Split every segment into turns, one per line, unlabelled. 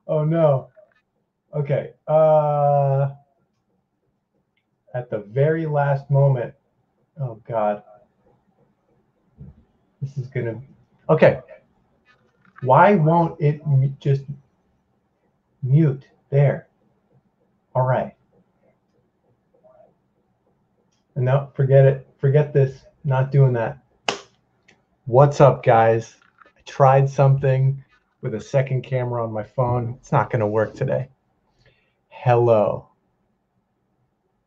Oh no. Okay. At the very last moment. Oh God. This is gonna. Okay. Why won't it just mute? There. All right. No, forget it. Forget this. Not doing that. What's up, guys? I tried something with a second camera on my phone. It's not going to work today. Hello.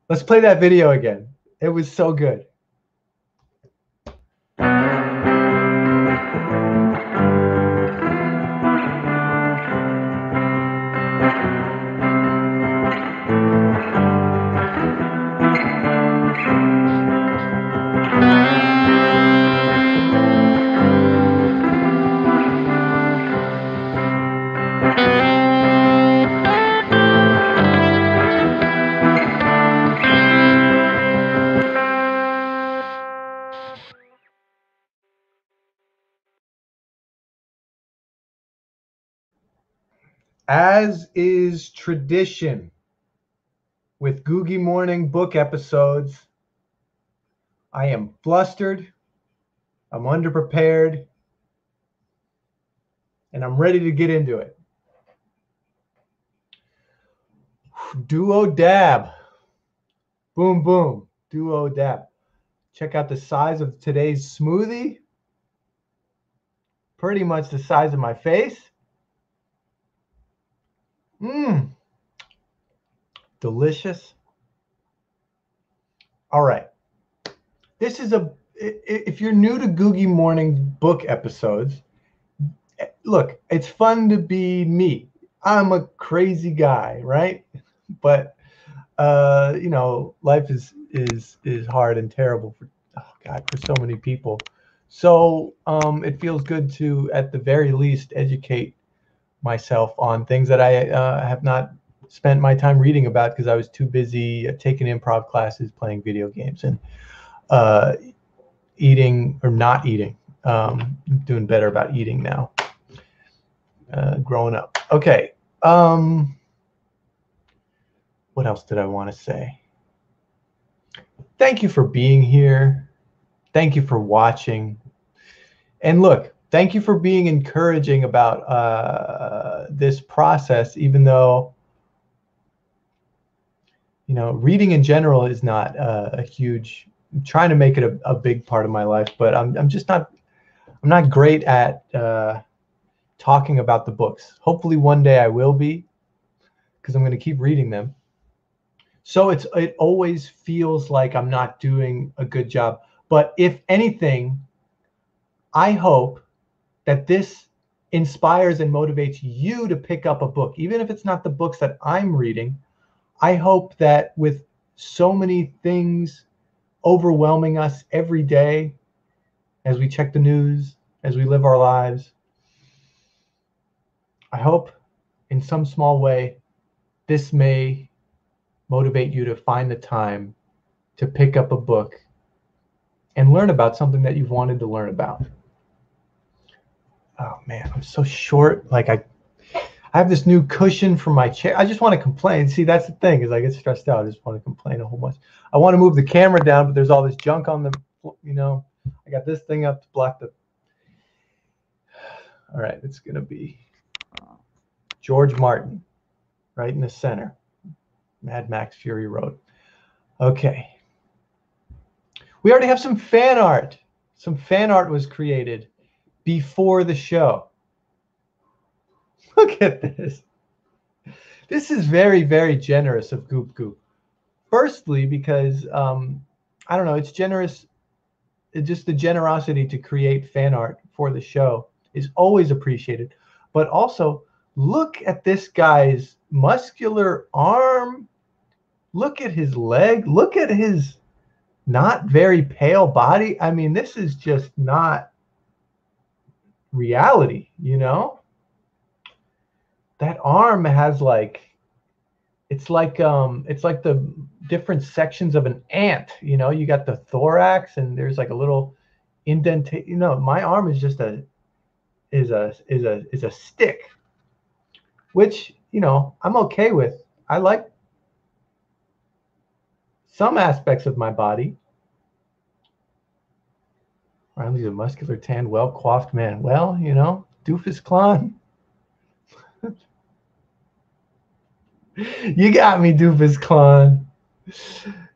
Let's play that video again. It was so good. As is tradition with Googy Morning book episodes, I am flustered, I'm underprepared, and I'm ready to get into it. Duo dab. Boom, boom. Duo dab. Check out the size of today's smoothie. Pretty much the size of my face. Mmm. Delicious. All right. This is if you're new to Googy Morning book episodes, look, it's fun to be me. I'm a crazy guy, right? But you know, life is hard and terrible for so many people. So it feels good to, at the very least, educate myself on things that I have not spent my time reading about because I was too busy taking improv classes, playing video games, and eating or not eating. Doing better about eating now. Growing up. Okay. What else did I want to say? Thank you for being here. Thank you for watching. And look, thank you for being encouraging about this process, even though, you know, reading in general is not a huge, I'm trying to make it a big part of my life, but I'm just not, I'm not great at talking about the books. Hopefully one day I will be, because I'm going to keep reading them. So it always feels like I'm not doing a good job. But if anything, I hope that this inspires and motivates you to pick up a book, even if it's not the books that I'm reading. I hope that with so many things overwhelming us every day, as we check the news, as we live our lives, I hope in some small way this may motivate you to find the time to pick up a book and learn about something that you've wanted to learn about. Oh man, I'm so short. Like I have this new cushion for my chair. I just want to complain. See, that's the thing, is I get stressed out. I just want to complain a whole bunch. I want to move the camera down, but there's all this junk on the, you know, I got this thing up to block the. All right, it's going to be George Martin, right in the center. Mad Max Fury Road. Okay. We already have some fan art. Some fan art was created before the show. Look at this. This is very, very generous of Goop Goop. Firstly, because, I don't know, it's generous. Just the generosity to create fan art for the show is always appreciated. But also, look at this guy's muscular arm. Look at his leg. Look at his not very pale body. I mean, this is just not reality, you know? That arm has like, it's like the different sections of an ant, you know? You got the thorax and there's like a little indentation. You know, my arm is just is a stick, which, you know, I'm okay with. I like some aspects of my body. Riley's a muscular, tan, well-coiffed man. Well, you know, doofus clown. You got me, doofus clown.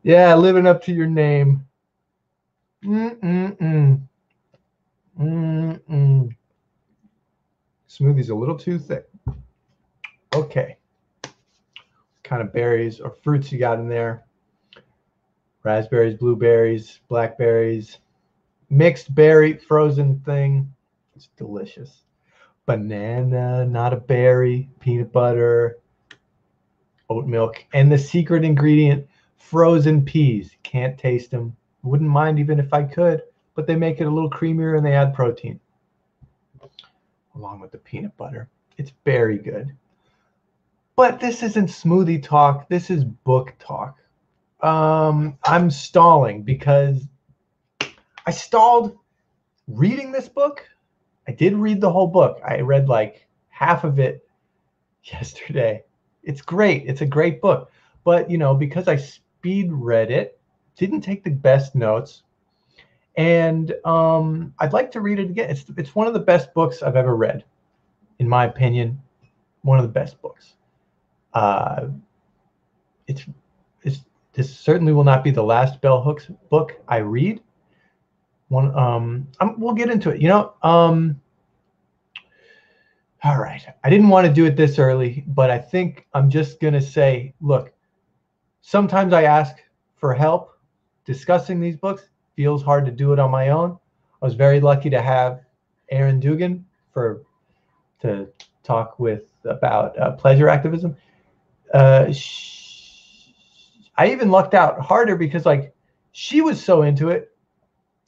Yeah, living up to your name. Smoothie's a little too thick. Okay. What kind of berries or fruits you got in there? Raspberries, blueberries, blackberries, mixed berry frozen thing. It's delicious. Banana, not a berry, peanut butter, oat milk, and the secret ingredient, frozen peas. Can't taste them. Wouldn't mind even if I could, but they make it a little creamier and they add protein along with the peanut butter. It's very good. But this isn't smoothie talk. This is book talk. I'm stalling because I stalled reading this book. I did read the whole book. I read like half of it yesterday. It's great. It's a great book. But, you know, because I speed read it, didn't take the best notes, and I'd like to read it again. It's one of the best books I've ever read, in my opinion. One of the best books. This certainly will not be the last Bell Hooks book I read. We'll get into it. You know, all right. I didn't want to do it this early, but I think I'm just gonna say, look, sometimes I ask for help discussing these books. Feels hard to do it on my own. I was very lucky to have Aaron Dugan to talk with about pleasure activism. I even lucked out harder because, like, she was so into it.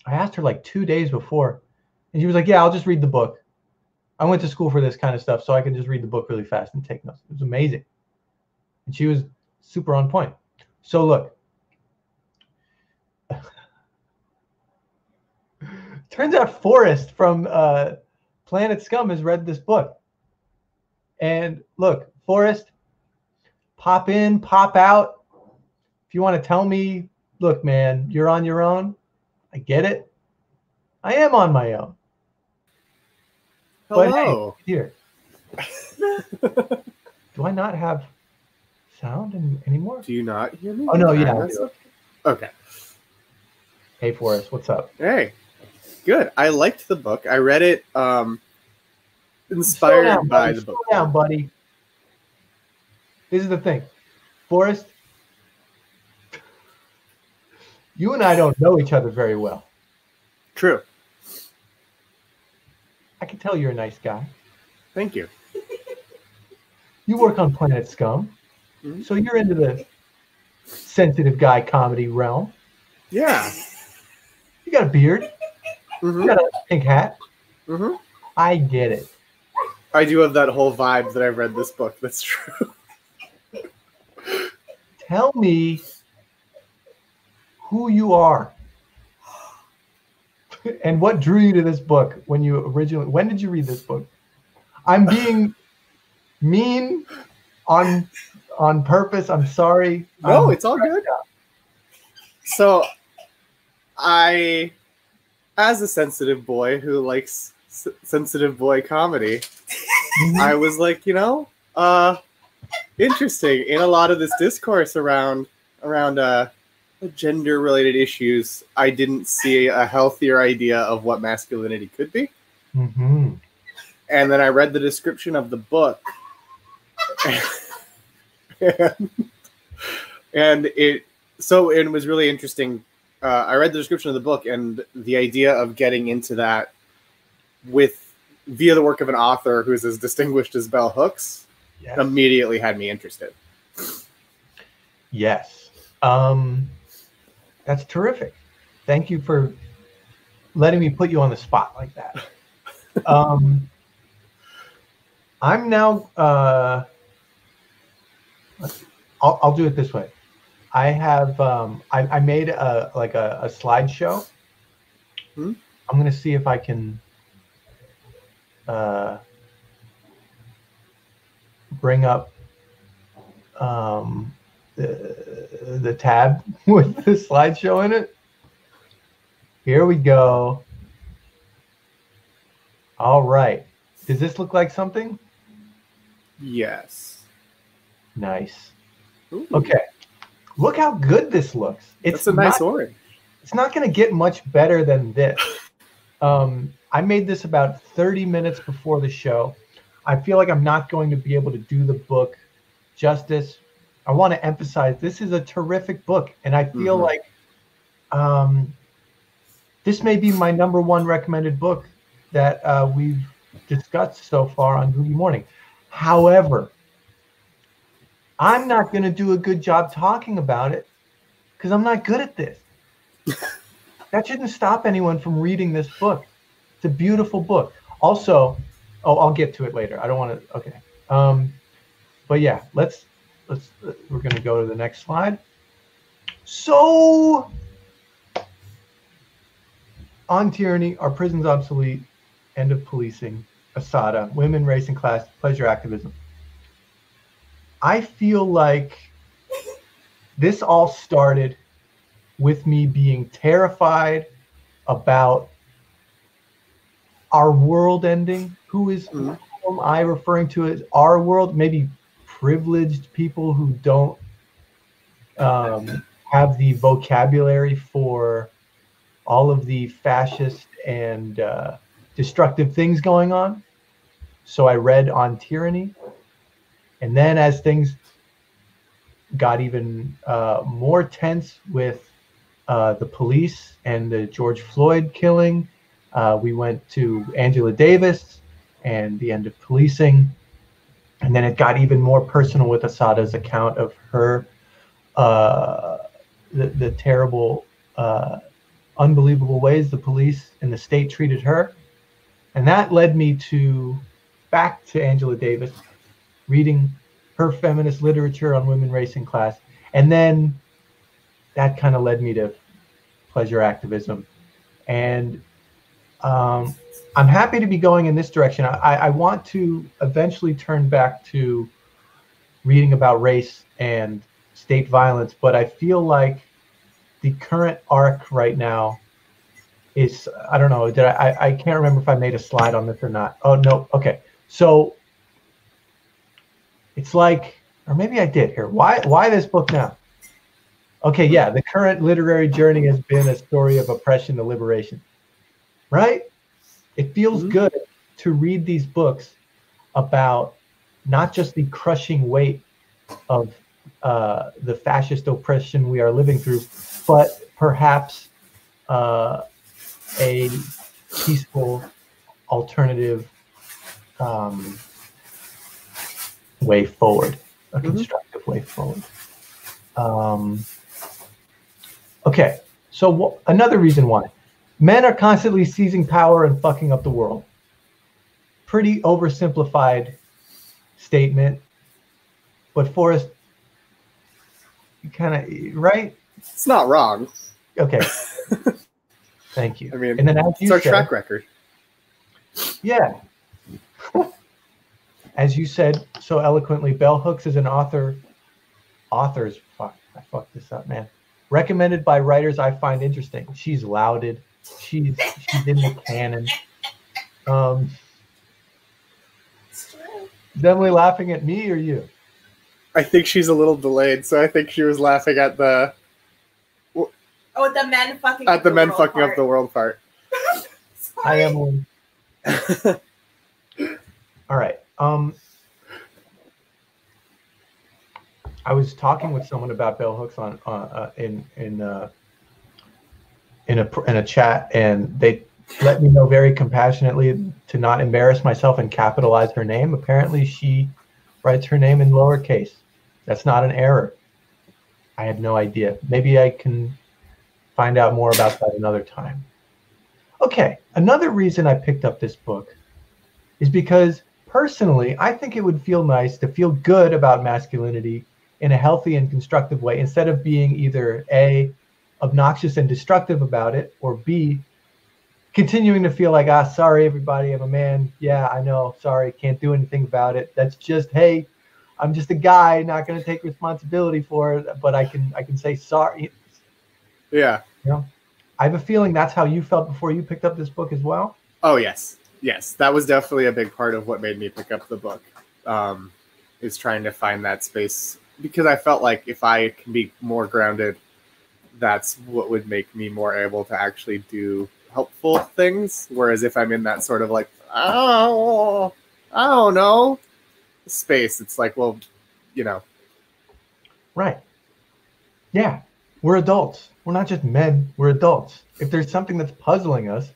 I asked her like 2 days before, and she was like, yeah, I'll just read the book. I went to school for this kind of stuff, so I can just read the book really fast and take notes. It was amazing. And she was super on point. So look, turns out Forrest from Planet Scum has read this book. And look, Forrest, pop in, pop out. If you want to tell me, look, man, you're on your own. I get it. I am on my own.
Hello.
But hey, here. Do I not have sound anymore?
Do you not hear me?
Oh, no, yeah.
Okay.
Hey, Forrest, what's up?
Hey, good. I liked the book. I read it inspired by the book.
Slow down, buddy. This is the thing. Forrest, you and I don't know each other very well.
True.
I can tell you're a nice guy.
Thank you.
You work on Planet Scum, so you're into the sensitive guy comedy realm.
Yeah.
You got a beard. You got a pink hat. I get it.
I do have that whole vibe that I've read this book. That's true.
Tell me who you are and what drew you to this book when did you read this book? I'm being mean on purpose. I'm sorry.
No, it's all good. So I, as a sensitive boy who likes sensitive boy comedy, I was like, you know, interesting. In a lot of this discourse around gender-related issues, I didn't see a healthier idea of what masculinity could be. And then I read the description of the book, and it was really interesting. I read the description of the book, and the idea of getting into that via the work of an author who's as distinguished as Bell Hooks immediately had me interested.
Yes. That's terrific. Thank you for letting me put you on the spot like that. I'm now, I'll do it this way. I have, I made a slideshow. I'm going to see if I can bring up the tab with the slideshow in it. Here we go. All right. Does this look like something?
Yes.
Nice.
Ooh.
Okay. Look how good this looks.
It's a nice orange.
It's not going to get much better than this. I made this about 30 minutes before the show. I feel like I'm not going to be able to do the book justice. I want to emphasize this is a terrific book, and I feel like this may be my #1 recommended book that we've discussed so far on Googy Morning. However, I'm not going to do a good job talking about it because I'm not good at this. That shouldn't stop anyone from reading this book. It's a beautiful book. Also, I'll get to it later. I don't want to. Okay. But yeah, let's. We're going to go to the next slide. So, on tyranny, are prisons obsolete? End of policing. Asada. Women, race, and class. Pleasure activism. I feel like this all started with me being terrified about our world ending. Who am I referring to as our world? Maybe privileged people who don't have the vocabulary for all of the fascist and destructive things going on. So I read On Tyranny. And then as things got even more tense with the police and the George Floyd killing, we went to Angela Davis and the end of policing. And then it got even more personal with Asada's account of her, the terrible, unbelievable ways the police and the state treated her. And that led me back to Angela Davis, reading her feminist literature on women, race, and class. And then that kind of led me to pleasure activism. And I'm happy to be going in this direction. I want to eventually turn back to reading about race and state violence, but I feel like the current arc right now is, I don't know, I can't remember if I made a slide on this or not. Oh, no. Okay. So it's like, or maybe I did here. Why this book now? Okay, yeah, the current literary journey has been a story of oppression to liberation, right? It feels good to read these books about not just the crushing weight of the fascist oppression we are living through, but perhaps a peaceful alternative way forward, a constructive way forward. Okay, so another reason why. Men are constantly seizing power and fucking up the world. Pretty oversimplified statement, but Forrest, you kind of, right?
It's not wrong.
Okay. Thank you.
I mean,
and then
it's our track record.
Yeah. As you said so eloquently, Bell Hooks is an fuck, I fucked this up, man. Recommended by writers I find interesting. She's lauded. She's in the canon. Is Emily laughing at me or you?
I think she's a little delayed, so I think she was laughing at the
the men fucking
up the world part.
Hi, Emily. All right. I was talking with someone about bell hooks in a chat, and they let me know very compassionately to not embarrass myself and capitalize her name. Apparently, she writes her name in lowercase. That's not an error. I had no idea. Maybe I can find out more about that another time. Okay, another reason I picked up this book is because personally, I think it would feel nice to feel good about masculinity in a healthy and constructive way, instead of being either A, obnoxious and destructive about it, or B, continuing to feel like, sorry, everybody, I'm a man. Yeah, I know. Sorry, can't do anything about it. That's just, hey, I'm just a guy, not going to take responsibility for it, but I can say sorry.
Yeah.
You know, I have a feeling that's how you felt before you picked up this book as well.
Oh, yes. Yes, that was definitely a big part of what made me pick up the book, is trying to find that space, because I felt like if I can be more grounded, that's what would make me more able to actually do helpful things. Whereas if I'm in that sort of like, oh, I don't know, space, it's like, well, you know.
Right. Yeah. We're adults. We're not just men. We're adults. If there's something that's puzzling us,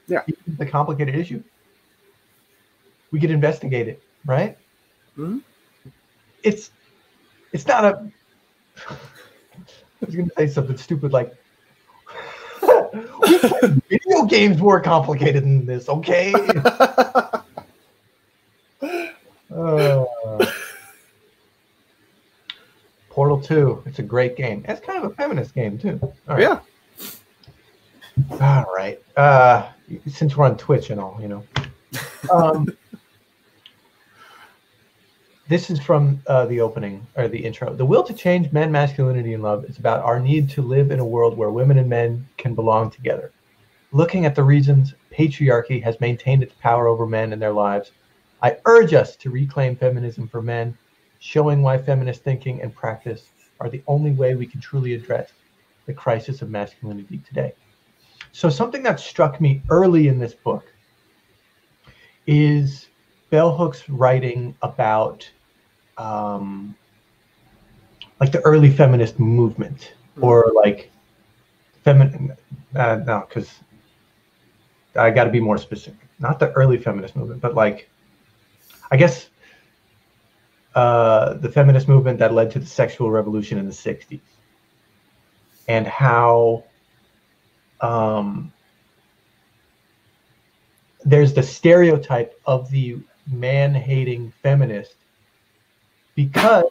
yeah,
the complicated issue, we could investigate it, right?
Mm-hmm.
It's not a. I was going to say something stupid like, we play video games more complicated than this, okay? Portal 2, it's a great game. It's kind of a feminist game too. All right.
Yeah.
All right. Since we're on Twitch and all, you know. This is from the opening, or the intro. The will to change men, masculinity, and love is about our need to live in a world where women and men can belong together. Looking at the reasons patriarchy has maintained its power over men and their lives, I urge us to reclaim feminism for men, showing why feminist thinking and practice are the only way we can truly address the crisis of masculinity today. So something that struck me early in this book is bell hooks writing about like the early feminist movement, or like feminine, no, because I got to be more specific. Not the early feminist movement, but like, I guess the feminist movement that led to the sexual revolution in the 60s, and how there's the stereotype of the man-hating feminist, because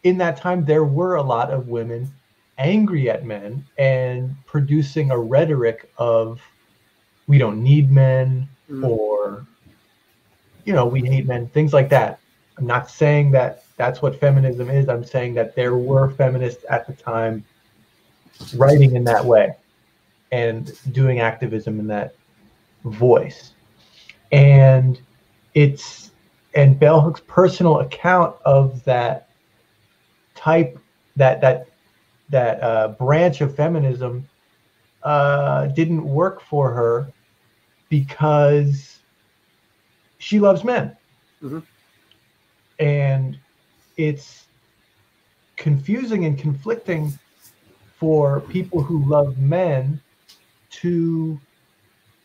in that time there were a lot of women angry at men and producing a rhetoric of, we don't need men, or, you know, we hate men, things like that. I'm not saying that that's what feminism is. I'm saying that there were feminists at the time writing in that way and doing activism in that voice. And bell hook's personal account of that type, that branch of feminism didn't work for her because she loves men.
Mm-hmm.
And it's confusing and conflicting for people who love men to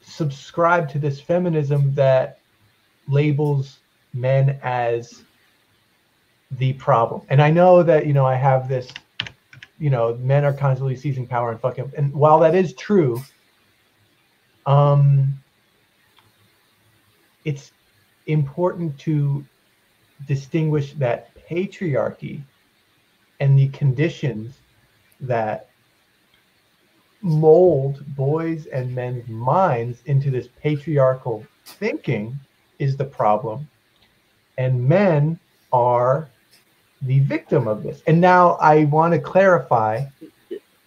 subscribe to this feminism that labels men as the problem. And I know that, you know, I have this, you know, men are constantly seizing power and fucking, and while that is true, it's important to distinguish that patriarchy and the conditions that mold boys and men's minds into this patriarchal thinking is the problem, and men are the victim of this. And now I want to clarify,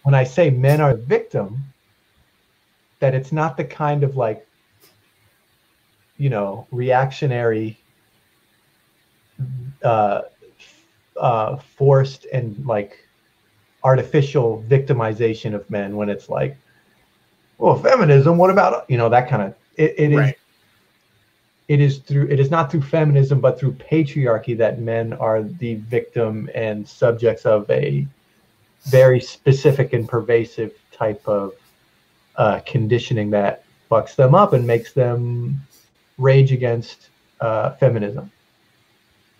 when I say men are the victim, that it's not the kind of like, you know, reactionary, forced and like artificial victimization of men, when it's like, well, feminism, what about, you know, that kind of,
Right.
It is not through feminism, but through patriarchy that men are the victim and subjects of a very specific and pervasive type of conditioning that fucks them up and makes them rage against feminism.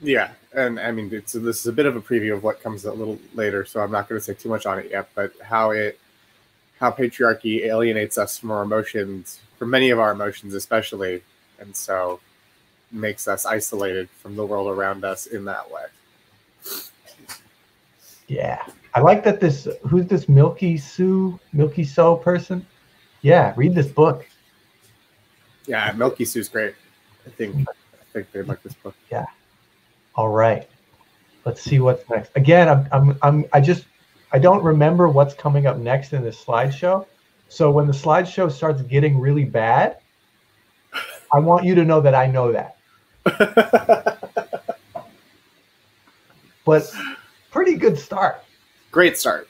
Yeah, and I mean, this is a bit of a preview of what comes a little later, so I'm not going to say too much on it yet. But how patriarchy alienates us from our emotions, from many of our emotions, especially, and so makes us isolated from the world around us in that way.
Yeah, I like that. Who's this Milky So person? Yeah, read this book.
Yeah, Milky Sue's great. I think they'd like this book.
Yeah. All right. Let's see what's next. Again, I don't remember what's coming up next in this slideshow. So when the slideshow starts getting really bad, I want you to know that I know that. But pretty good start.
Great start.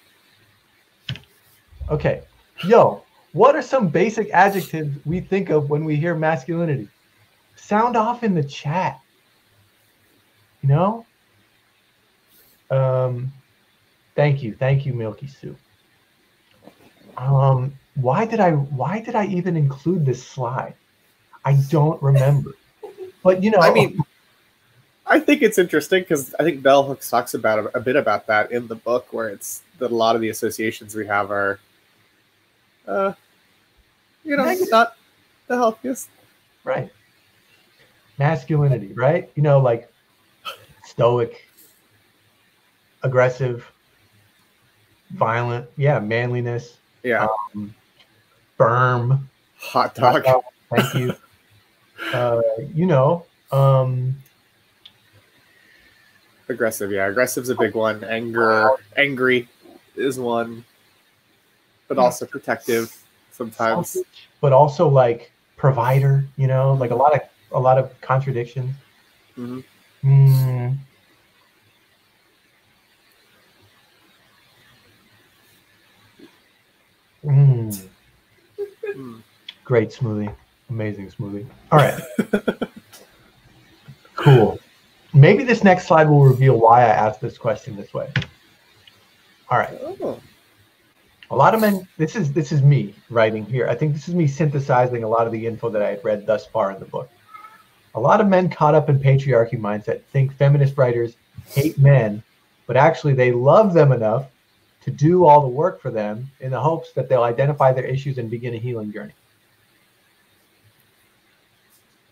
Okay. Yo, what are some basic adjectives we think of when we hear masculinity? Sound off in the chat. You know? Thank you, Milky Sue. Why did I even include this slide? I don't remember. But you know,
I mean, I think it's interesting because I think Bell Hooks talks about a bit about that in the book, where it's that a lot of the associations we have are,
negative.
Not the healthiest.
Right. Masculinity, right? You know, like stoic, aggressive, violent, yeah, manliness,
Yeah.
firm,
Hot dog.
Thank you. You know,
aggressive, yeah. Aggressive's a big one. Angry is one. But also protective sometimes.
selfish, but also like provider, you know, like a lot of contradictions.
Mm-hmm.
Great smoothie. Amazing smoothie. All right. Cool. Maybe this next slide will reveal why I asked this question this way. All right.
Oh.
A lot of men, this is me writing here. I think this is me synthesizing a lot of the info that I had read thus far in the book. A lot of men caught up in patriarchy mindset think feminist writers hate men, but actually they love them enough to do all the work for them in the hopes that they'll identify their issues and begin a healing journey.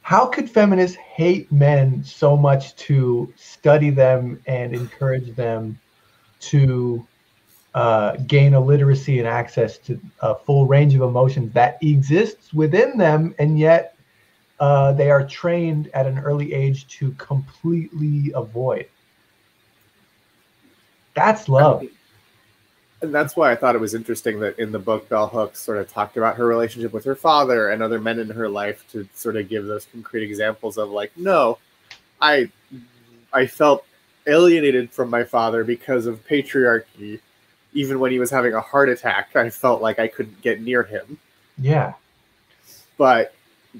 How could feminists hate men so much to study them and encourage them to gain a literacy and access to a full range of emotions that exists within them, and yet they are trained at an early age to completely avoid? That's love.
And that's why I thought it was interesting that in the book, Bell Hooks sort of talked about her relationship with her father and other men in her life to sort of give those concrete examples of like, no, I felt alienated from my father because of patriarchy. Even when he was having a heart attack, I felt like I couldn't get near him.
Yeah.
But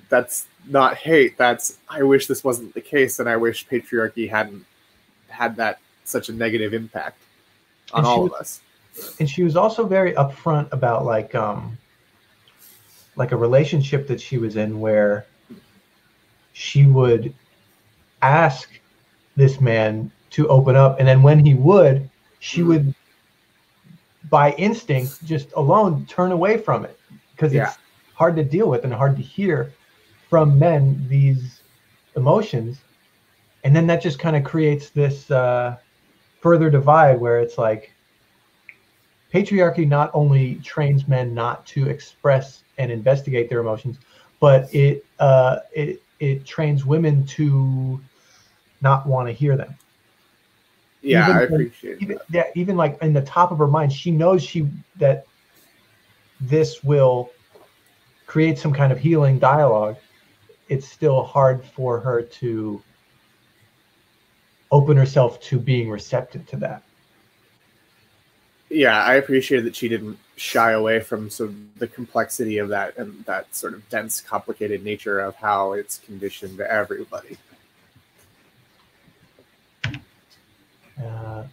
that's not hate. That's, I wish this wasn't the case, and I wish patriarchy hadn't had that such a negative impact on all of us.
And she was also very upfront about like a relationship that she was in where she would ask this man to open up, and then when he would, she would by instinct just alone turn away from it because it's hard to deal with and hard to hear from men, these emotions. And then that just kind of creates this further divide where it's like patriarchy not only trains men not to express and investigate their emotions, but it trains women to not want to hear them.
Yeah, I appreciate that.
Yeah, even like in the top of her mind, she knows that this will create some kind of healing dialogue. It's still hard for her to open herself to being receptive to that.
Yeah, I appreciate that she didn't shy away from sort of the complexity of that and that sort of dense, complicated nature of how it's conditioned to everybody.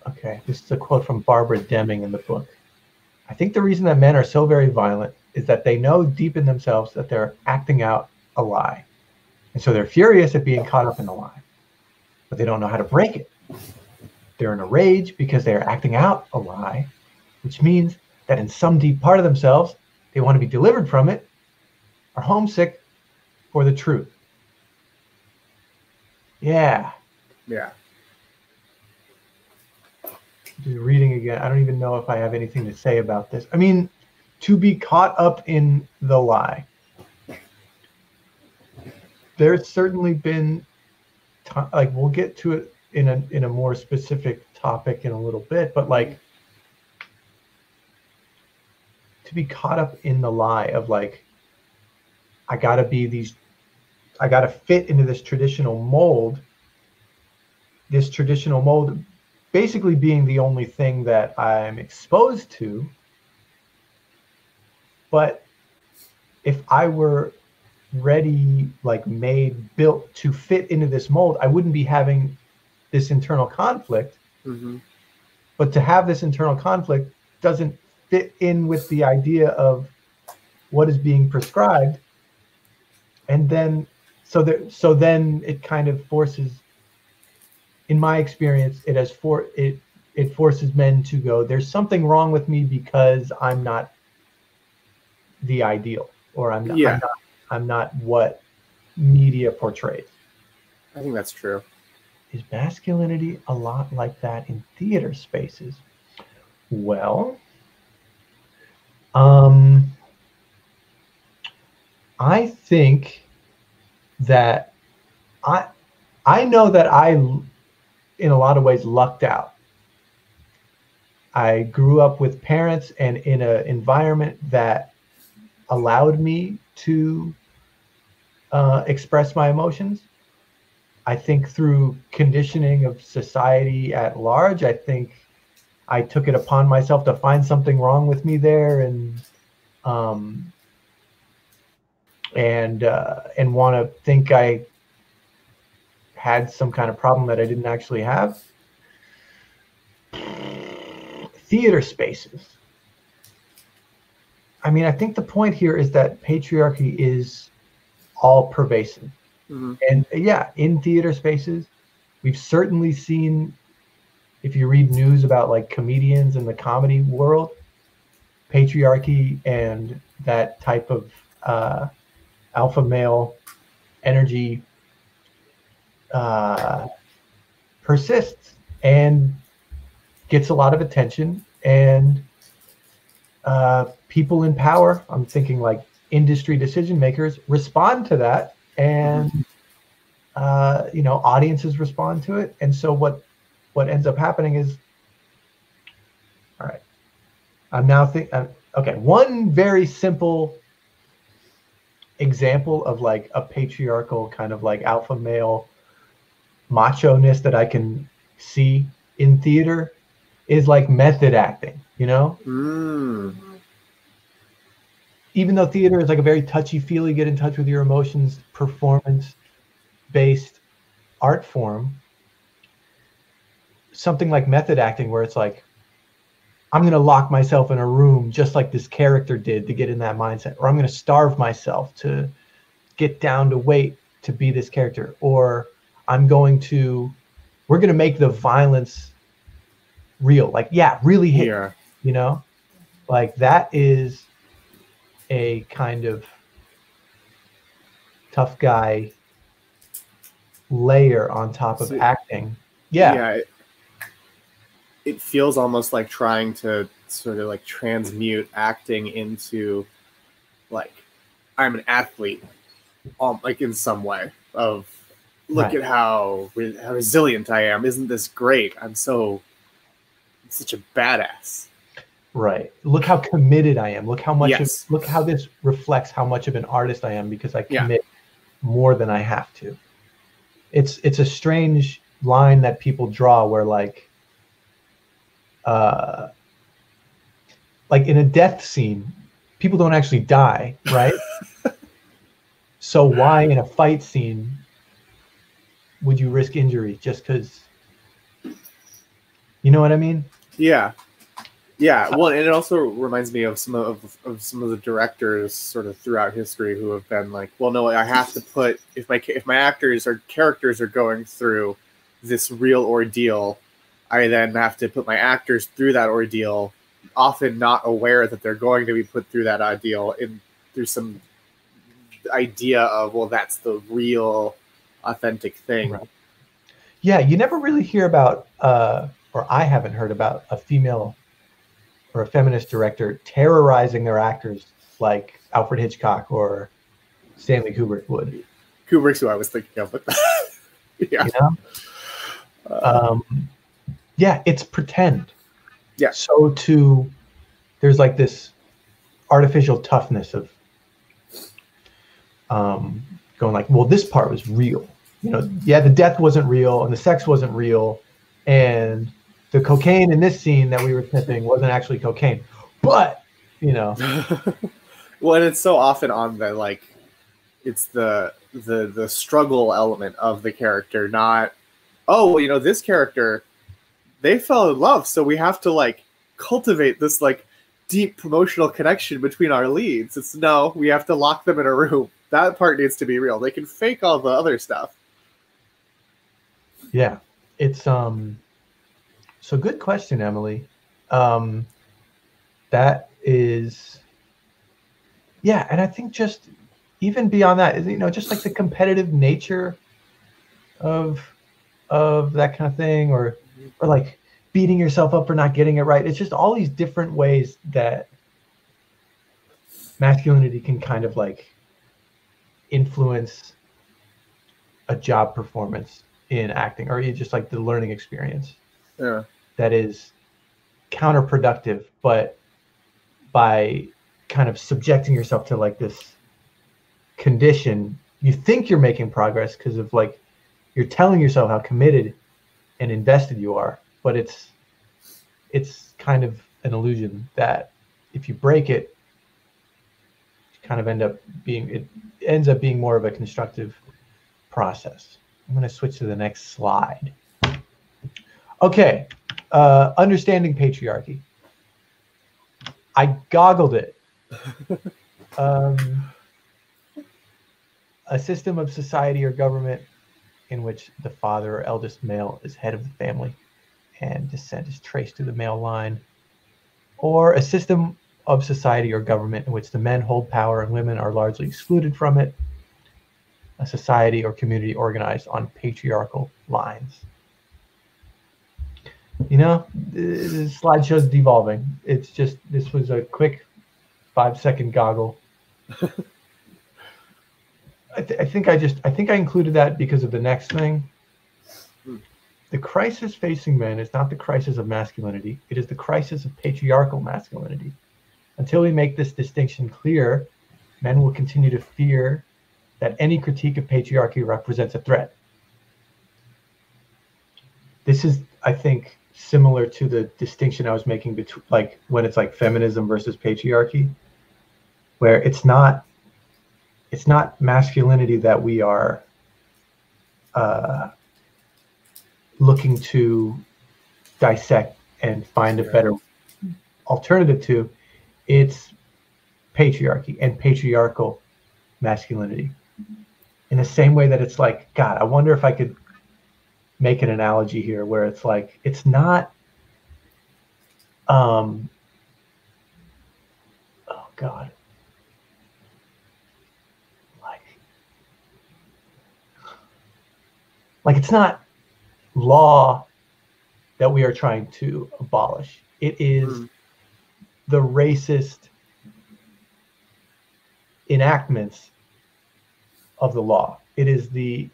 Okay, this is a quote from Barbara Deming in the book. I think the reason that men are so very violent is that they know deep in themselves that they're acting out a lie. And so they're furious at being caught up in the lie, but they don't know how to break it. They're in a rage because they are acting out a lie, which means that in some deep part of themselves, they want to be delivered from it, are homesick for the truth. Yeah.
Yeah.
Just reading again, I don't even know if I have anything to say about this. I mean, to be caught up in the lie. There's certainly been, like, we'll get to it in a more specific topic in a little bit, but like, to be caught up in the lie of like, I gotta fit into this traditional mold. This traditional mold basically being the only thing that I'm exposed to. But if I were ready, like made, built to fit into this mold, I wouldn't be having this internal conflict.
Mm-hmm.
But to have this internal conflict doesn't fit in with the idea of what is being prescribed. And then, so then it kind of forces, in my experience, it forces men to go, there's something wrong with me because I'm not the ideal, or I'm not what media portrays.
I think that's true.
Is masculinity a lot like that in theater spaces? Well, I think that I know that I, in a lot of ways, lucked out. I grew up with parents and in an environment that allowed me to express my emotions. I think through conditioning of society at large, I think I took it upon myself to find something wrong with me there, and want to think I had some kind of problem that I didn't actually have. Theater spaces. I mean, I think the point here is that patriarchy is all pervasive. Mm-hmm. And yeah, in theater spaces, we've certainly seen, if you read news about like comedians in the comedy world, patriarchy and that type of alpha male energy persists and gets a lot of attention, and people in power, I'm thinking like industry decision makers, respond to that, and audiences respond to it. And so what ends up happening is, all right, I'm now okay, one very simple example of like a patriarchal kind of like alpha male macho-ness that I can see in theater is like method acting, Even though theater is like a very touchy-feely, get in touch with your emotions, performance-based art form, something like method acting where it's like, I'm going to lock myself in a room just like this character did to get in that mindset, or I'm going to starve myself to get down to weight to be this character, or we're going to make the violence real, like, really hit, like that is a kind of tough guy layer on top of acting.
It feels almost like trying to sort of like transmute acting into like, I'm an athlete, like in some way of, look at how resilient I am. Isn't this great? I'm such a badass.
Right. Look how committed I am. Look how much. Look how this reflects how much of an artist I am because I commit more than I have to. It's a strange line that people draw where like in a death scene, people don't actually die, right? So why in a fight scene would you risk injury just because? You know what I mean?
Yeah. Well, and it also reminds me of some of the directors sort of throughout history who have been like, well, no, I have to put, if my actors or characters are going through this real ordeal, I then have to put my actors through that ordeal, often not aware that they're going to be put through that ordeal through some idea of, well, that's the real authentic thing.
Right. Yeah, you never really hear about, or I haven't heard about a female or a feminist director terrorizing their actors like Alfred Hitchcock or Stanley Kubrick would.
Kubrick's who I was thinking of, but yeah.
You know? Yeah, it's pretend.
Yeah.
So there's like this artificial toughness of going like, well, this part was real. You know, yeah, the death wasn't real and the sex wasn't real, and the cocaine in this scene that we were sniffing wasn't actually cocaine. But, you know.
Well, and it's so often on the, like, it's the struggle element of the character, not, oh, well, you know, this character, they fell in love, so we have to, like, cultivate this, like, deep promotional connection between our leads. It's, no, we have to lock them in a room. That part needs to be real. They can fake all the other stuff.
Yeah. It's, so good question, Emily. That is, yeah, and I think just even beyond that, you know, just like the competitive nature of that kind of thing, or like beating yourself up for not getting it right. It's just all these different ways that masculinity can kind of like influence a job performance in acting, or just like the learning experience.
Yeah.
That is counterproductive, but by kind of subjecting yourself to like this condition, you think you're making progress because of like you're telling yourself how committed and invested you are, but it's kind of an illusion that if you break it, you kind of it ends up being more of a constructive process. I'm going to switch to the next slide. Okay, understanding patriarchy. I goggled it. A system of society or government in which the father or eldest male is head of the family and descent is traced through the male line, or a system of society or government in which the men hold power and women are largely excluded from it, a society or community organized on patriarchal lines. You know, the slideshow's devolving. It's just, this was a quick 5-second goggle. I think I included that because of the next thing. The crisis facing men is not the crisis of masculinity. It is the crisis of patriarchal masculinity. Until we make this distinction clear, men will continue to fear that any critique of patriarchy represents a threat. This is, I think, similar to the distinction I was making between, like, when it's like feminism versus patriarchy, where it's not masculinity that we are looking to dissect and find a better alternative to. It's patriarchy and patriarchal masculinity. In the same way that it's like, God, I wonder if I could make an analogy here where it's like, it's not, oh God. Like it's not law that we are trying to abolish. It is the racist enactments of the law. It is the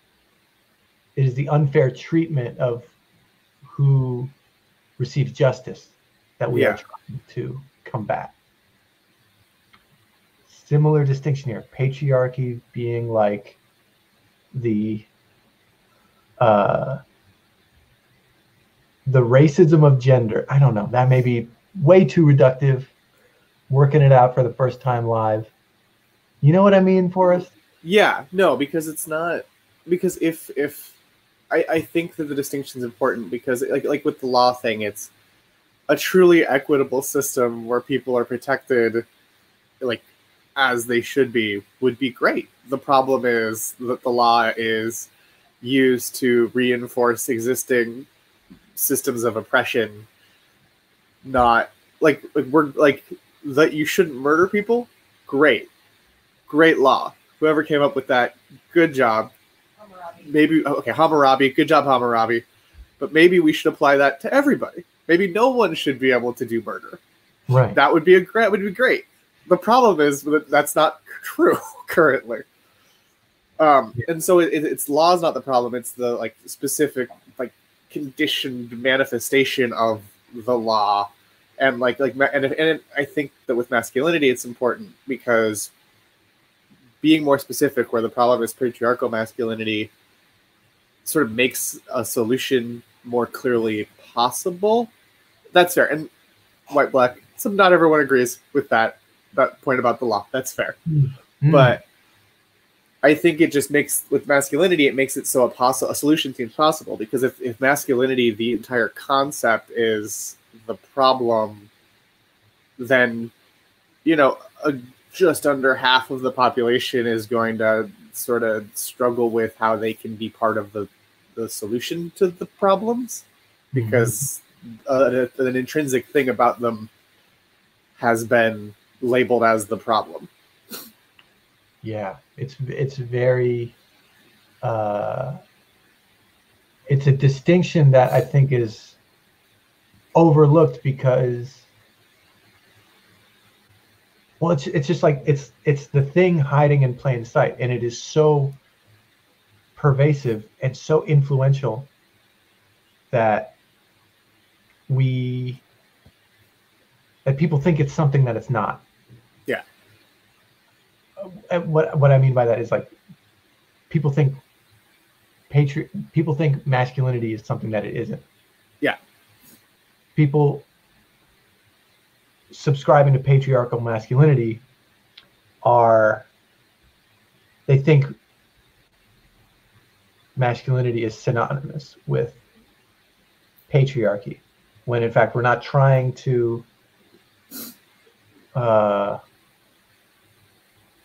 unfair treatment of who receives justice that we are trying to combat. Similar distinction here. Patriarchy being like the racism of gender. I don't know. That may be way too reductive. Working it out for the first time live. You know what I mean, Forrest?
Yeah, no, because it's not, because if I think that the distinction is important because like with the law thing, it's a truly equitable system where people are protected like as they should be would be great. The problem is that the law is used to reinforce existing systems of oppression. Not like we're like that you shouldn't murder people. Great law. Whoever came up with that, good job.
Hammurabi.
Maybe okay, Hammurabi, good job, Hammurabi. But maybe we should apply that to everybody. Maybe no one should be able to do murder.
Right.
That would be great. The problem is that that's not true currently. And so it's law is not the problem. It's the like specific like conditioned manifestation of the law, and I think that with masculinity it's important because being more specific, where the problem is patriarchal masculinity, sort of makes a solution more clearly possible. That's fair. And white black, so not everyone agrees with that point about the law. That's fair. But I think it just makes, with masculinity, it makes it so a solution seems possible, because if masculinity, the entire concept, is the problem, then, you know, just under half of the population is going to sort of struggle with how they can be part of the solution to the problems, because an intrinsic thing about them has been labeled as the problem.
Yeah, it's very it's a distinction that I think is overlooked because, well, it's just like it's the thing hiding in plain sight, and it is so pervasive and so influential that people think it's something that it's not.
Yeah.
What I mean by that is, like, people think masculinity is something that it isn't.
Yeah.
People subscribing to patriarchal masculinity they think masculinity is synonymous with patriarchy, when in fact we're not trying to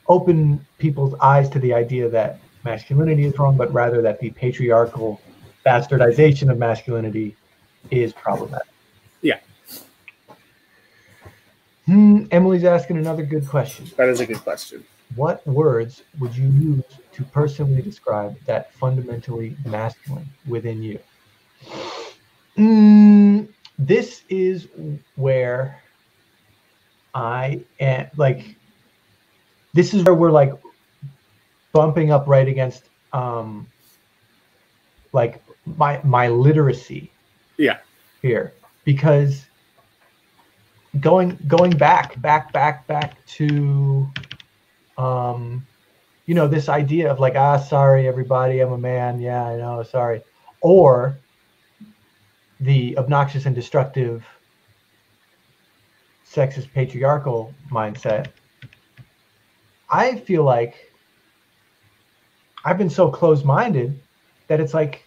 open people's eyes to the idea that masculinity is wrong, but rather that the patriarchal bastardization of masculinity is problematic.
Yeah.
Emily's asking another good question.
That is a good question.
What words would you use to personally describe that fundamentally masculine within you? This is where I am, like, this is where we're like bumping up right against like my literacy.
Yeah.
Here, because going back to you know, this idea of like, sorry everybody, I'm a man, yeah, I know, sorry, or the obnoxious and destructive sexist patriarchal mindset. I feel like I've been so closed-minded that it's like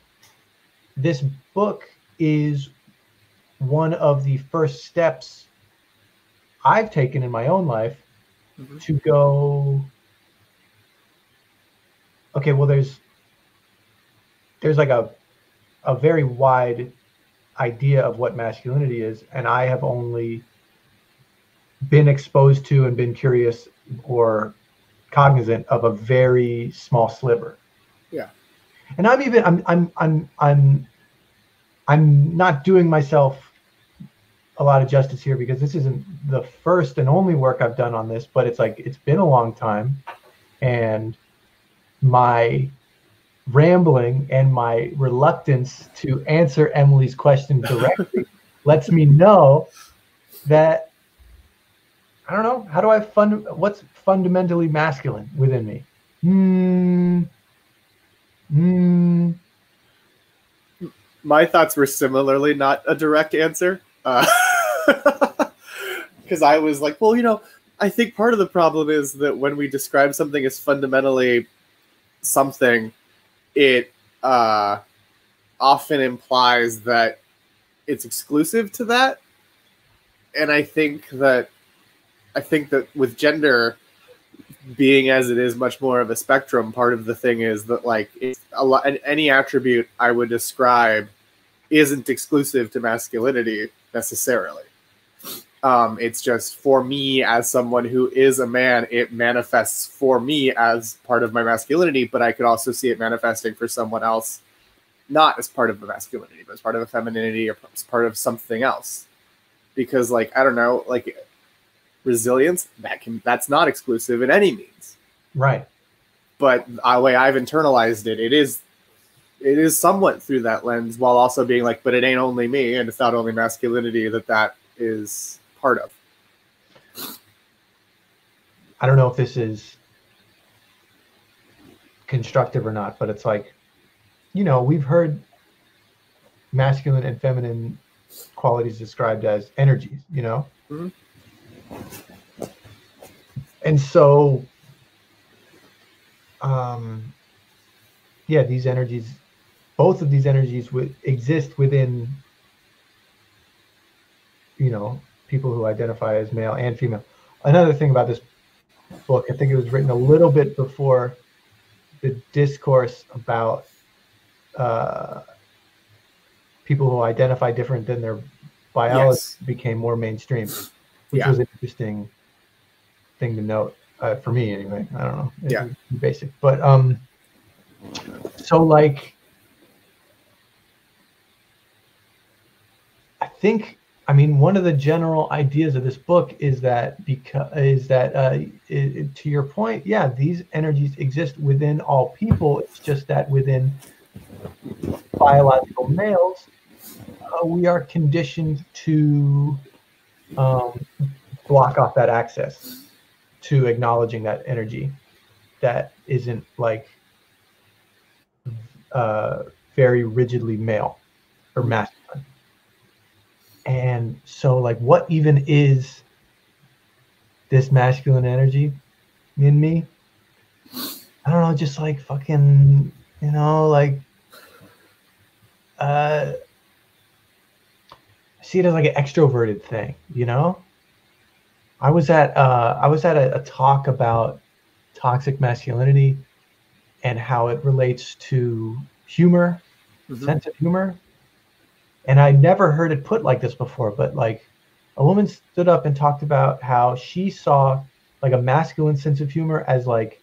this book is one of the first steps I've taken in my own life to go, okay, well, there's like a very wide idea of what masculinity is, and I have only been exposed to and been curious or cognizant of a very small sliver.
Yeah.
And I'm not doing myself a lot of justice here, because this isn't the first and only work I've done on this, but it's like, it's been a long time, and my rambling and my reluctance to answer Emily's question directly lets me know that, I don't know, how do I what's fundamentally masculine within me?
My thoughts were similarly not a direct answer. Because I was like, well, you know, I think part of the problem is that when we describe something as fundamentally something, it often implies that it's exclusive to that. And I think that with gender being as it is much more of a spectrum, part of the thing is that, like, it's any attribute I would describe isn't exclusive to masculinity necessarily. It's just, for me as someone who is a man, it manifests for me as part of my masculinity, but I could also see it manifesting for someone else, not as part of the masculinity, but as part of a femininity or as part of something else. because like, I don't know, like resilience, that's not exclusive in any means.
Right.
But the way I've internalized it, it is somewhat through that lens, while also being like, but it ain't only me, and it's not only masculinity that is part of.
I don't know if this is constructive or not, but it's like, you know, we've heard masculine and feminine qualities described as energies, you know? And so, yeah, these energies, both of these energies would exist within, you know, people who identify as male and female. Another thing about this book, I think it was written a little bit before the discourse about people who identify different than their biology became more mainstream, which was an interesting thing to note for me anyway. I don't know. It's basic. But so like, I mean, one of the general ideas of this book is that to your point, yeah, these energies exist within all people. It's just that within biological males, we are conditioned to block off that access to acknowledging that energy that isn't like very rigidly male or masculine. And so like, what even is this masculine energy in me? I don't know, just like fucking, you know, like I see it as like an extroverted thing, you know? I was at a talk about toxic masculinity and how it relates to humor, sense of humor. And I never heard it put like this before, but like a woman stood up and talked about how she saw like a masculine sense of humor as like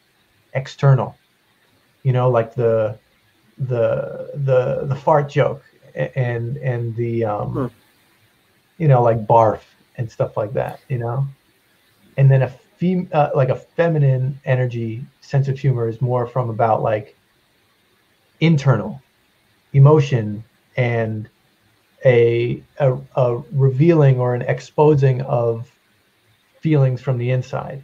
external, you know, like the fart joke and the you know, like barf and stuff like that, you know. And then like a feminine energy sense of humor is more from about like internal emotion and a revealing or an exposing of feelings from the inside.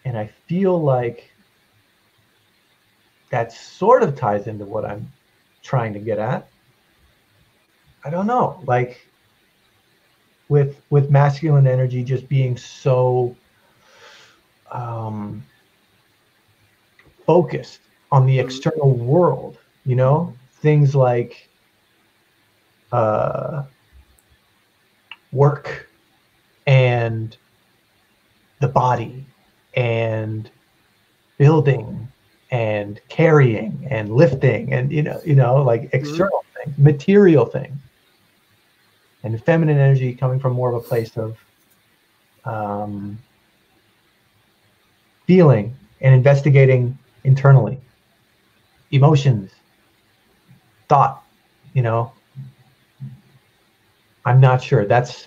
And I feel like that sort of ties into what I'm trying to get at. I don't know, like with masculine energy just being so focused on the external world, you know, things like work and the body and building and carrying and lifting and you know like external things, material things, and feminine energy coming from more of a place of feeling and investigating internally, emotions, thought, you know. I'm not sure. If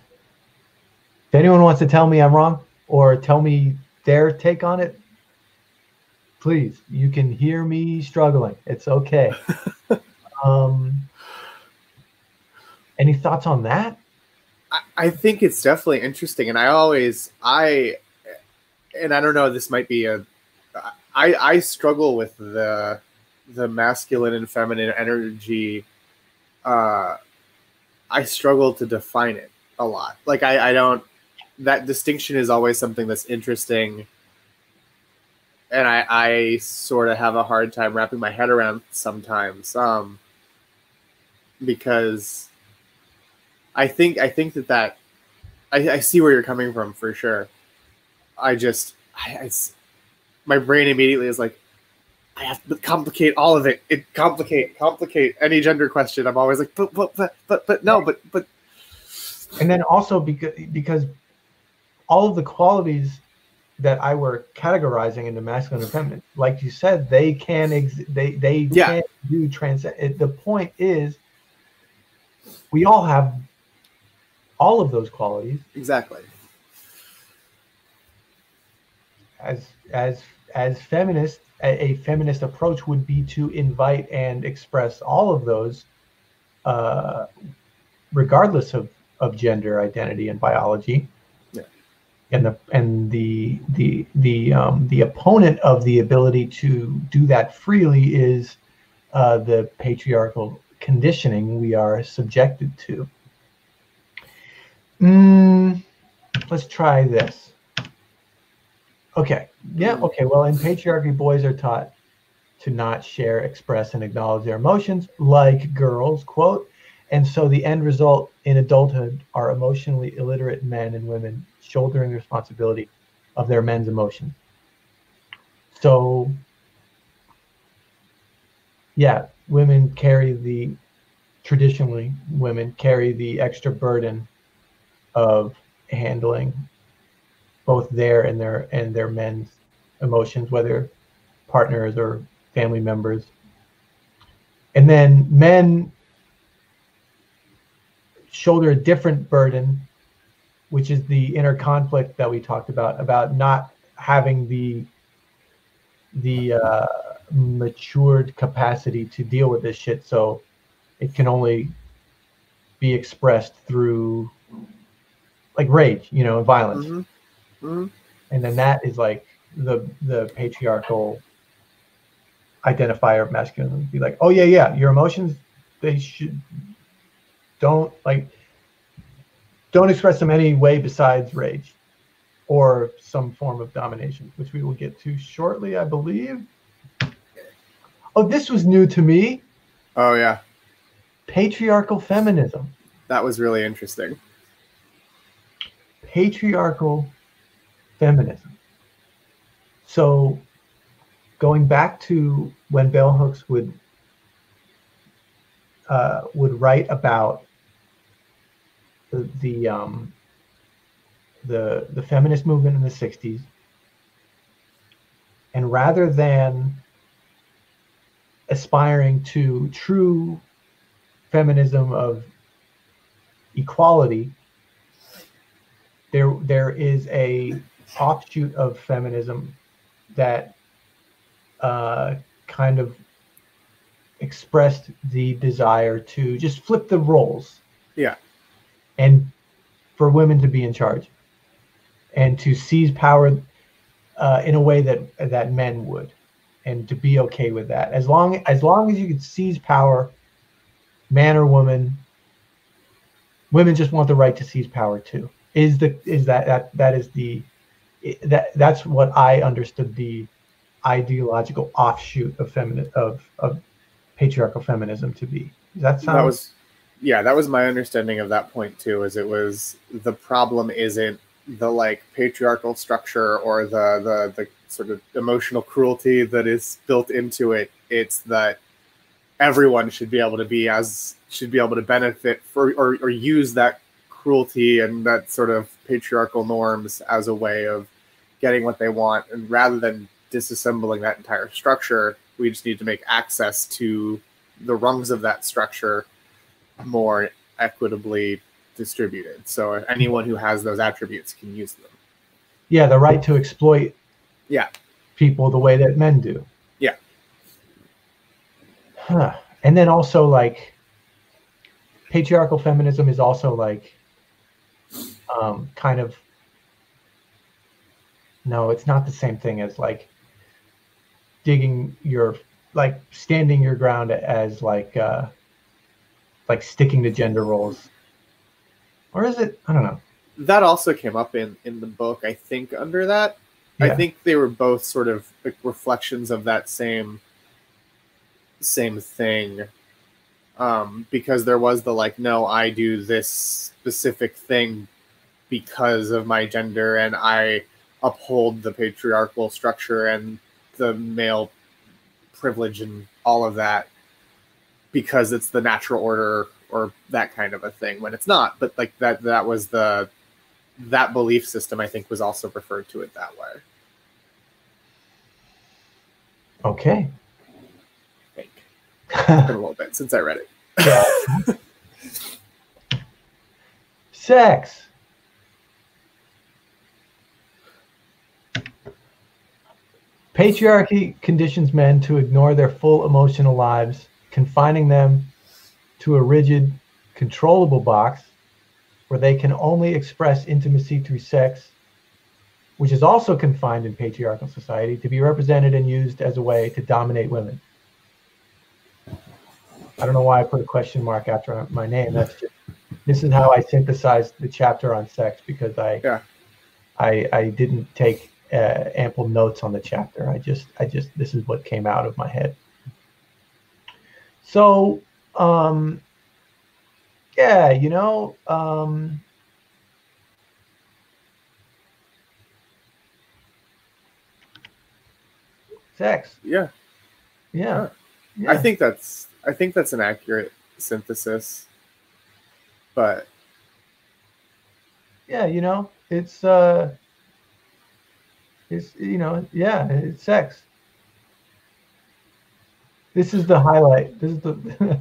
anyone wants to tell me I'm wrong or tell me their take on it, please, you can hear me struggling. It's okay. Any thoughts on that?
I think it's definitely interesting. And I don't know, this might be I struggle with the masculine and feminine energy. I struggle to define it a lot. Like I don't, that distinction is always something that's interesting. And I sort of have a hard time wrapping my head around sometimes. Because I think that I see where you're coming from for sure. My brain immediately is like, I have to complicate all of it. Complicate any gender question. I'm always like, but no, but.
And then also because all of the qualities that I were categorizing into masculine and feminine, like you said, they can can do transcend. The point is, we all have all of those qualities.
Exactly.
As feminist, a feminist approach would be to invite and express all of those, regardless of gender identity and biology.
Yeah.
And the opponent of the ability to do that freely is the patriarchal conditioning we are subjected to. Let's try this. Okay. Yeah. Okay. Well, in patriarchy, boys are taught to not share, express, and acknowledge their emotions like girls, quote. And so the end result in adulthood are emotionally illiterate men and women shouldering the responsibility of their men's emotions. So, yeah, traditionally, women carry the extra burden of handling both their and their men's emotions, whether partners or family members. And then men shoulder a different burden, which is the inner conflict that we talked about not having the matured capacity to deal with this shit. So it can only be expressed through like rage, and violence.
Mm-hmm. Mm-hmm.
And then that is like the patriarchal identifier of masculinity. Be like, oh yeah, your emotions, they don't express them any way besides rage or some form of domination, which we will get to shortly, I believe. Oh, this was new to me.
Oh yeah.
Patriarchal feminism.
That was really interesting.
Patriarchal feminism. So going back to when bell hooks would write about the feminist movement in the 60s, and rather than aspiring to true feminism of equality, there is a offshoot of feminism that kind of expressed the desire to just flip the roles.
Yeah.
And for women to be in charge and to seize power in a way that men would, and to be okay with that. As long as you could seize power, man or women, women just want the right to seize power too. That's what I understood the ideological offshoot of patriarchal feminism to be. Does that sound?
That was my understanding of that point too. Is it was the problem isn't the patriarchal structure or the sort of emotional cruelty that is built into it. It's that everyone should be able to benefit or use that cruelty and that sort of patriarchal norms as a way of getting what they want. And rather than disassembling that entire structure, we just need to make access to the rungs of that structure more equitably distributed. So anyone who has those attributes can use them.
Yeah, the right to exploit people the way that men do.
Yeah.
Huh. And then also patriarchal feminism is also kind of, no, it's not the same thing as standing your ground as sticking to gender roles. Or is it? I don't know.
That also came up in the book, I think, under that. Yeah. I think they were both sort of reflections of that same thing. Because there was the no, I do this specific thing because of my gender, and I uphold the patriarchal structure and the male privilege and all of that because it's the natural order or that kind of a thing, when it's not. But that was that belief system, I think, was also referred to it that way.
Okay.
I think. It's been a little bit since I read it.
Yeah. Sex. Patriarchy conditions men to ignore their full emotional lives, confining them to a rigid, controllable box where they can only express intimacy through sex, which is also confined in patriarchal society to be represented and used as a way to dominate women. I don't know why I put a question mark after my name. That's just, this is how I synthesized the chapter on sex, because I didn't take ample notes on the chapter. I just this is what came out of my head. So yeah, you know, sex.
Yeah.
Yeah. Yeah.
I think that's an accurate synthesis. But
yeah, you know, it's you know, yeah, it's sex. This is the highlight. This is the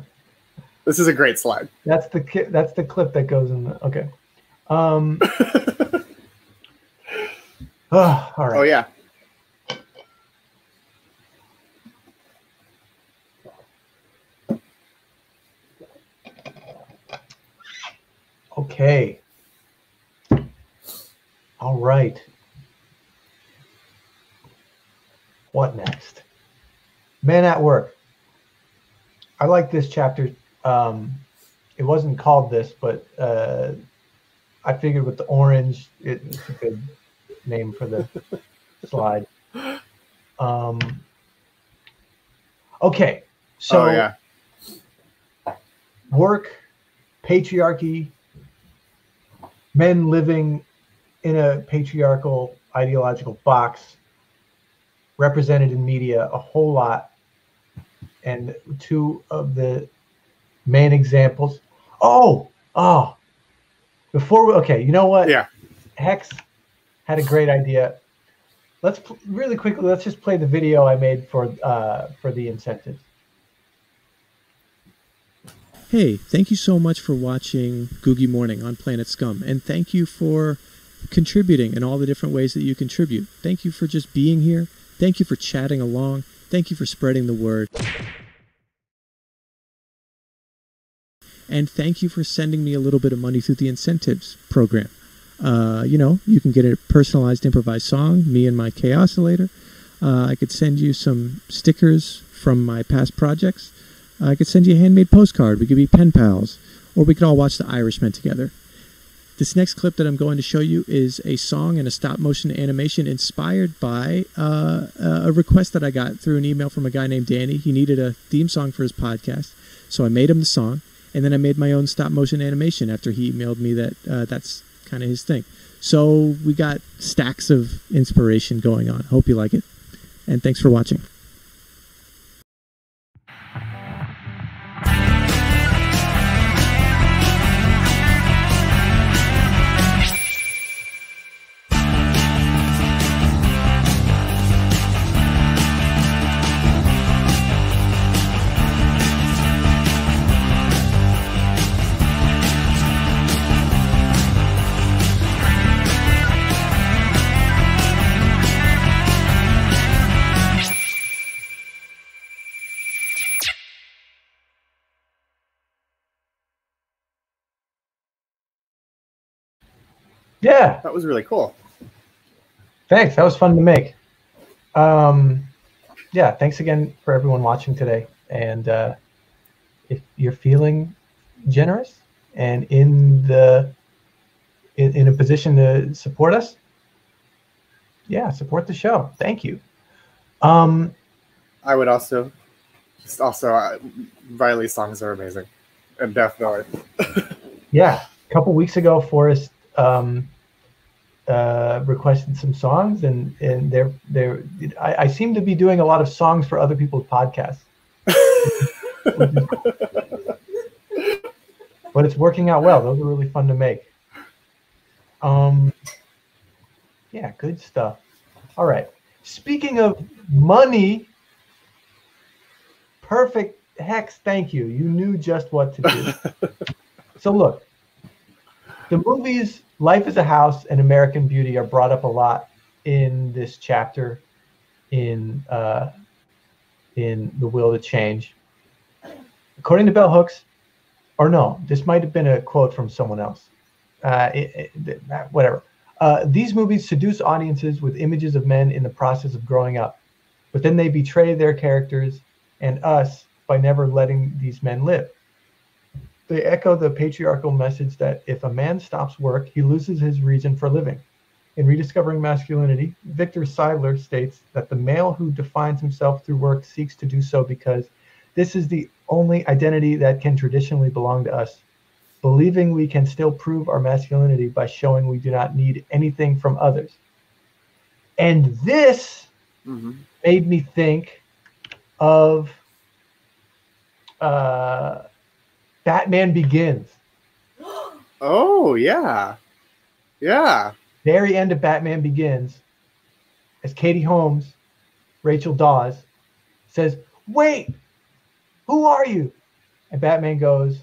this is a great slide.
That's the clip that goes in the okay. All right.
Oh yeah.
Okay. All right. What next? Men at work. I like this chapter. It wasn't called this, but I figured with the orange, it's a good name for the slide. Okay. So
yeah.
Work, patriarchy, men living in a patriarchal ideological box, represented in media a whole lot. And two of the main examples. Before we, okay, you know what?
Yeah.
Hex had a great idea. Let's really quickly, let's just play the video I made for the incentives.
Hey, thank you so much for watching Googy Morning on Planet Scum, and thank you for contributing in all the different ways that you contribute. Thank you for just being here. Thank you for chatting along. Thank you for spreading the word. And thank you for sending me a little bit of money through the incentives program. You know, you can get a personalized improvised song, me and my Chaosillator. I could send you some stickers from my past projects. I could send you a handmade postcard. We could be pen pals. Or we could all watch The Irishman together. This next clip that I'm going to show you is a song and a stop-motion animation inspired by a request that I got through an email from a guy named Danny. He needed a theme song for his podcast, so I made him the song, and then I made my own stop-motion animation after he emailed me that that's kind of his thing. So we got stacks of inspiration going on. Hope you like it, and thanks for watching.
Yeah.
That was really cool.
Thanks. That was fun to make. Yeah, thanks again for everyone watching today. And if you're feeling generous and in a position to support us, yeah, support the show. Thank you.
I would also Riley's songs are amazing, and definitely.
Yeah, a couple weeks ago, Forrest requested some songs, and I seem to be doing a lot of songs for other people's podcasts. But it's working out well. Those are really fun to make. Yeah, good stuff. All right. Speaking of money, perfect. Hex, thank you. You knew just what to do. So look, The movies Life is a House and American Beauty are brought up a lot in this chapter in The Will to Change. According to Bell Hooks, or no, this might have been a quote from someone else. Whatever. These movies seduce audiences with images of men in the process of growing up, but then they betray their characters and us by never letting these men live. They echo the patriarchal message that if a man stops work, he loses his reason for living. In Rediscovering Masculinity, Victor Seidler states that the male who defines himself through work seeks to do so because this is the only identity that can traditionally belong to us, believing we can still prove our masculinity by showing we do not need anything from others. And this made me think of Batman Begins.
Oh, yeah. Yeah.
Very end of Batman Begins, as Katie Holmes, Rachel Dawes, says, "Wait, who are you?" And Batman goes,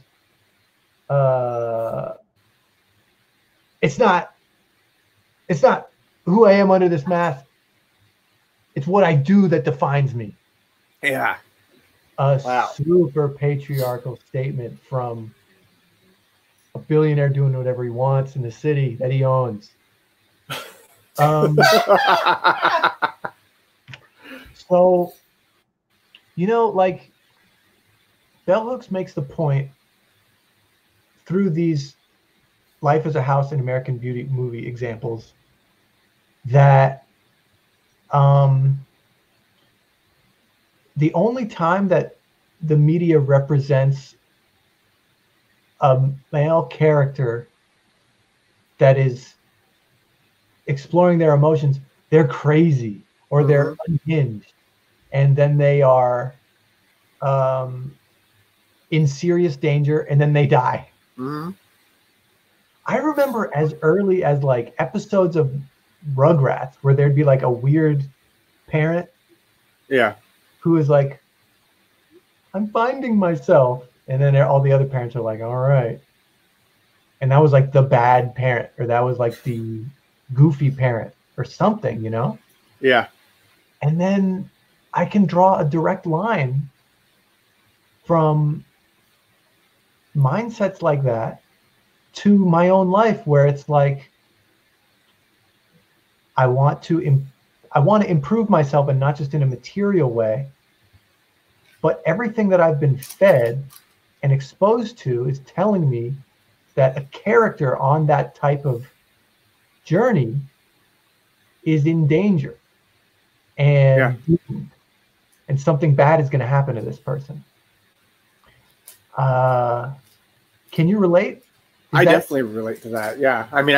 it's not who I am under this mask. It's what I do that defines me."
Yeah.
Wow. Super patriarchal statement from a billionaire doing whatever he wants in the city that he owns. So, like, Bell Hooks makes the point through these Life as a House and American Beauty movie examples that the only time that the media represents a male character that is exploring their emotions, they're crazy or they're unhinged, and then they are in serious danger, and then they die. I remember as early as like episodes of Rugrats where there'd be like a weird parent, who is like, "I'm finding myself," and then all the other parents are like, "All right," and that was like the bad parent, or that was like the goofy parent or something,
Yeah.
And then I can draw a direct line from mindsets like that to my own life, where it's like I want to improve myself, and not just in a material way, but everything that I've been fed and exposed to is telling me that a character on that type of journey is in danger, and something bad is going to happen to this person. Can you relate?
I definitely relate to that. Yeah. I mean,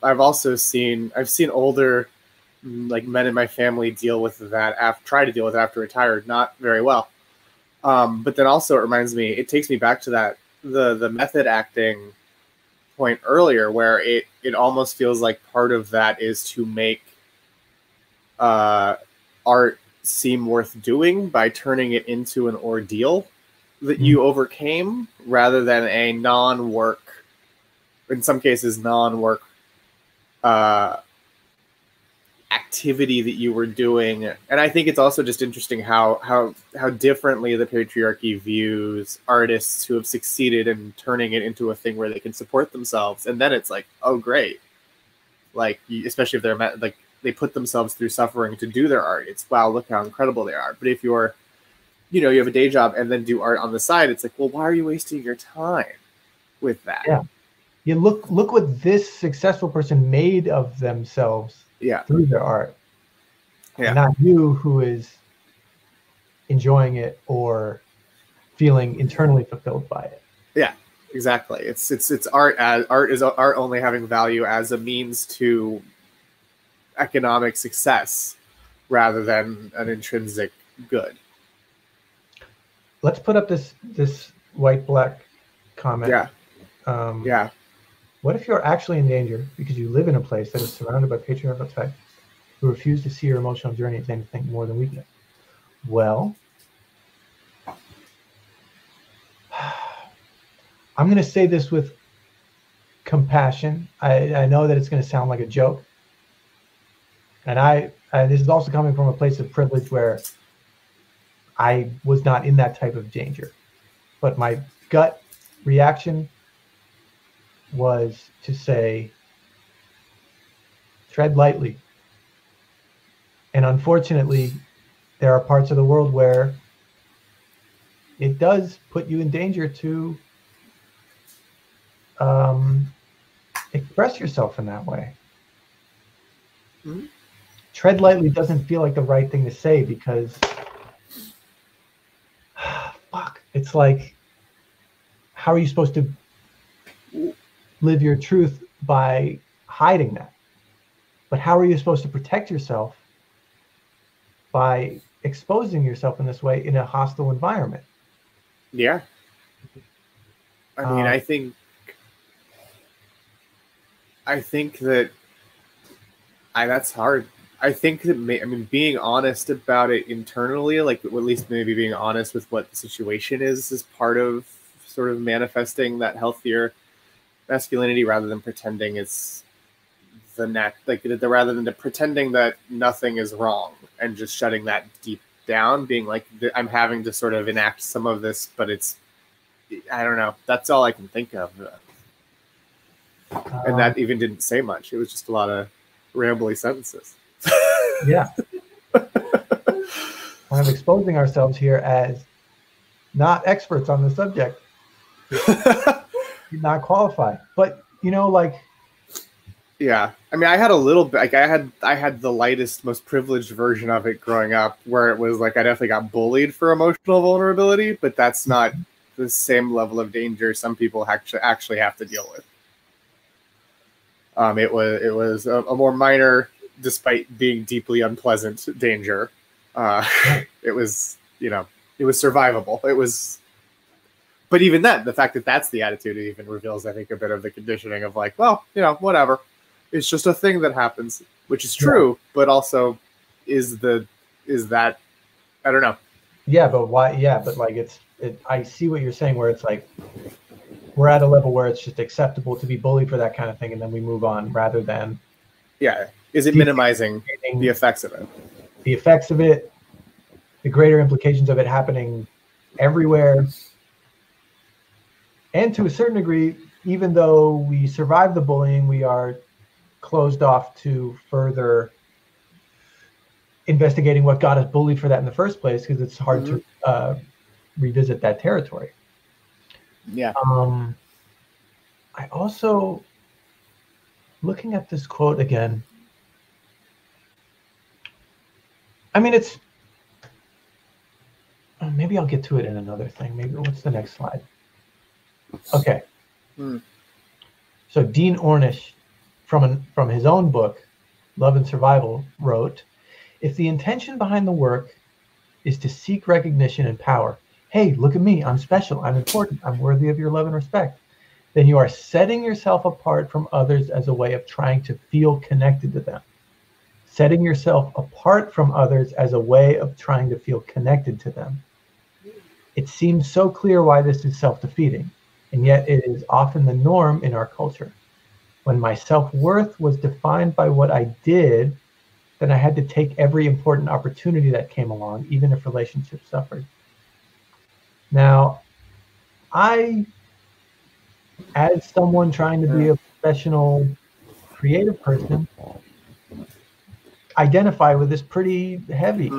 I've seen older like men in my family deal with that, try to deal with it after retired, not very well. But then also it reminds me, it takes me back to that, the method acting point earlier, where it almost feels like part of that is to make art seem worth doing by turning it into an ordeal that you overcame, rather than a non-work, in some cases non-work activity that you were doing. And I think it's also just interesting how differently the patriarchy views artists who have succeeded in turning it into a thing where they can support themselves. And then it's like, oh great, like, especially if they're like, they put themselves through suffering to do their art, it's wow, look how incredible they are. But if you're, you have a day job and then do art on the side, it's like, well, why are you wasting your time with that?
Yeah, look what this successful person made of themselves through their art. And not you, who is enjoying it or feeling internally fulfilled by it.
Yeah, exactly. It's art is art only having value as a means to economic success rather than an intrinsic good.
Let's put up this white-black comment. What if you're actually in danger because you live in a place that is surrounded by patriarchal types who refuse to see your emotional journey as anything more than weakness? Well, I'm going to say this with compassion. I know that it's going to sound like a joke. And this is also coming from a place of privilege where I was not in that type of danger. But my gut reaction was to say, tread lightly. And unfortunately, there are parts of the world where it does put you in danger to express yourself in that way.
Mm-hmm.
Tread lightly doesn't feel like the right thing to say because, fuck, it's like, how are you supposed to live your truth by hiding that? But how are you supposed to protect yourself by exposing yourself in this way in a hostile environment?
Yeah. I mean, I think that that's hard. I think that being honest about it internally, like at least maybe being honest with what the situation is part of sort of manifesting that healthier masculinity, rather than pretending it's rather than pretending that nothing is wrong and just shutting that deep down, being like, I'm having to sort of enact some of this, but I don't know. That's all I can think of. And that even didn't say much. It was just a lot of rambly sentences.
Yeah. I'm exposing ourselves here as not experts on the subject. Not qualified. But,
yeah. I mean, I had a little bit, like I had the lightest, most privileged version of it growing up, where it was like I definitely got bullied for emotional vulnerability, but that's not the same level of danger some people actually have to deal with. It was a more minor, despite being deeply unpleasant, danger. It was, it was survivable. It was, but even then, the fact that that's the attitude, it even reveals, I think, a bit of the conditioning of like, well, whatever. It's just a thing that happens, which is true, but also is that, I don't know.
Yeah, but why? Yeah, but like I see what you're saying, where it's like, we're at a level where it's just acceptable to be bullied for that kind of thing, and then we move on, rather than...
Yeah. Is it minimizing the effects of it?
The effects of it, the greater implications of it happening everywhere. And to a certain degree, even though we survive the bullying, we are closed off to further investigating what got us bullied for that in the first place, because it's hard to revisit that territory.
Yeah.
I also, looking at this quote again, I mean, it's, maybe I'll get to it in another thing. Maybe, what's the next slide? Okay. So Dean Ornish, from his own book, Love and Survival, wrote, if the intention behind the work is to seek recognition and power, hey, look at me, I'm special, I'm important, I'm worthy of your love and respect, then you are setting yourself apart from others as a way of trying to feel connected to them. Setting yourself apart from others as a way of trying to feel connected to them. It seems so clear why this is self-defeating, and yet it is often the norm in our culture. When my self-worth was defined by what I did, then I had to take every important opportunity that came along, even if relationships suffered. Now, I, as someone trying to be a professional, creative person, identify with this pretty heavy,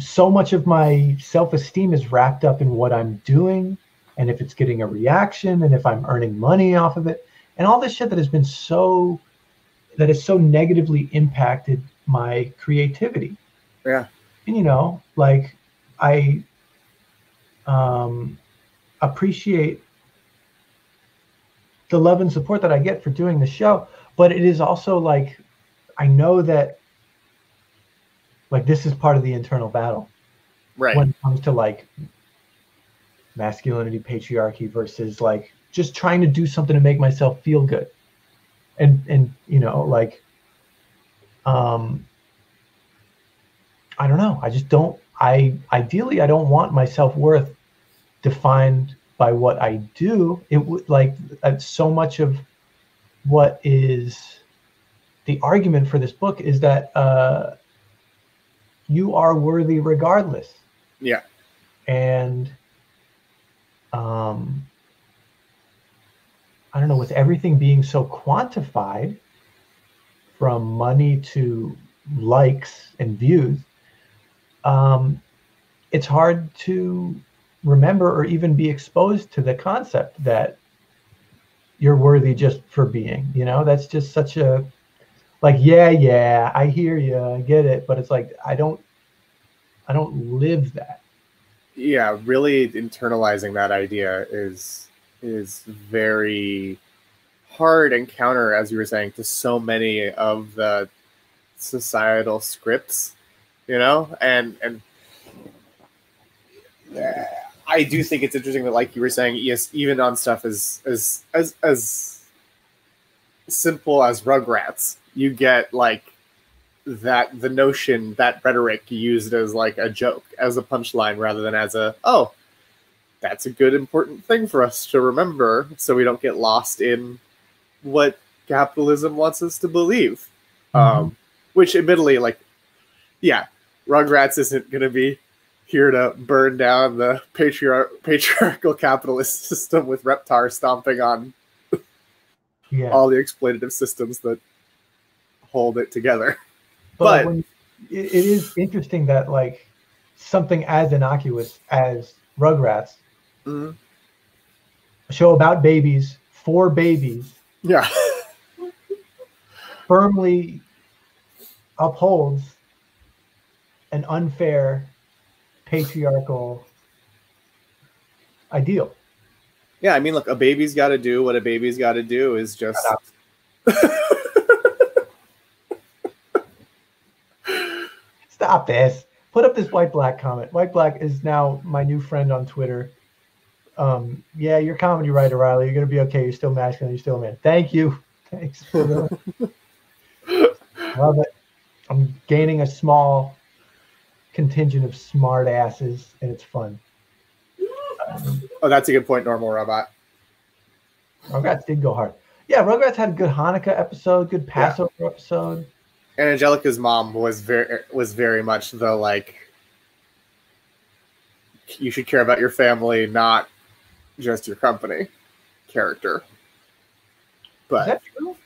so much of my self-esteem is wrapped up in what I'm doing, and if it's getting a reaction, and if I'm earning money off of it, and all this shit that has so negatively impacted my creativity.
Yeah.
And like, I appreciate the love and support that I get for doing the show, but it is also like, I know that like this is part of the internal battle,
right?
When it comes to like masculinity, patriarchy versus like just trying to do something to make myself feel good, and like I don't know. I just don't. Ideally, I don't want my self-worth defined by what I do, it would like so much of what is the argument for this book is that you are worthy regardless.
Yeah.
And I don't know, with everything being so quantified, from money to likes and views, it's hard to remember or even be exposed to the concept that you're worthy just for being, you know. That's just such a, like, yeah, I hear you, I get it, but it's like I don't live that.
Yeah, really internalizing that idea is very hard and counter, as you were saying, to so many of the societal scripts, you know. And I do think it's interesting that, like you were saying, yes, even on stuff as simple as Rugrats, you get like that, the notion, that rhetoric used as like a joke, as a punchline, rather than as a, oh, that's a good important thing for us to remember so we don't get lost in what capitalism wants us to believe. Which admittedly, like, yeah, Rugrats isn't going to be here to burn down the patriarchal capitalist system with Reptar stomping on all the exploitative systems that hold it together. But
it is interesting that like something as innocuous as Rugrats, a show about babies, for babies,
yeah,
firmly upholds an unfair patriarchal ideal.
Yeah, I mean, look, a baby's got to do what a baby's got to do is just...
Stop this. Put up this white black comment. White black is now my new friend on Twitter. Yeah, you're comedy writer, Riley. You're going to be okay. You're still masculine. You're still a man. Thank you. Thanks for the... Love it. I'm gaining a small contingent of smart asses, and it's fun.
Oh, that's a good point, Normal Robot.
Rugrats did go hard. Yeah, Rugrats had a good Hanukkah episode, good Passover episode.
And Angelica's mom was very much the, like, you should care about your family, not just your company character. But
is that true?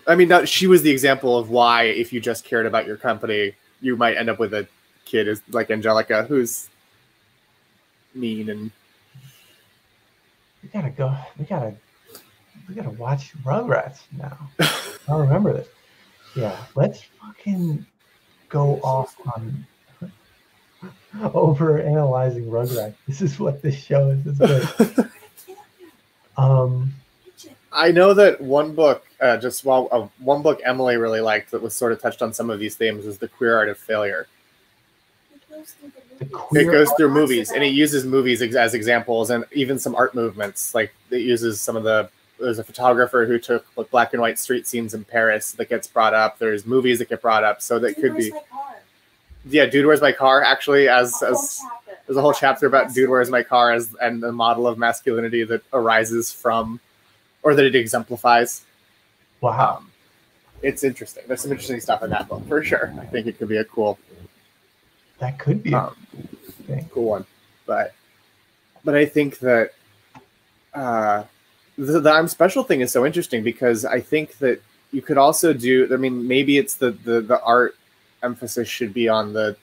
I mean, she was the example of why, if you just cared about your company, you might end up with a kid is like Angelica, who's mean and...
We gotta watch Rugrats now. I remember this. Yeah, let's fucking go off on over analyzing Rugrats. This is what this show is. It's good.
I know that one book, one book Emily really liked that was sort of touched on some of these themes is The Queer Art of Failure. It goes through movies, and it uses movies as examples, and even some art movements. Like, it uses some of the... There's a photographer who took like black and white street scenes in Paris that gets brought up. There's movies that get brought up, so that could be... Yeah, Dude, Where's My Car? Actually, there's a whole chapter about Dude, Where's My Car and the model of masculinity that arises from, or that it exemplifies.
Wow.
It's interesting. There's some interesting stuff in that book, for sure. I think it could be a cool...
That could be a
cool one. But I think that the I'm Special thing is so interesting because I think that you could also do... I mean, maybe it's the art emphasis should be on the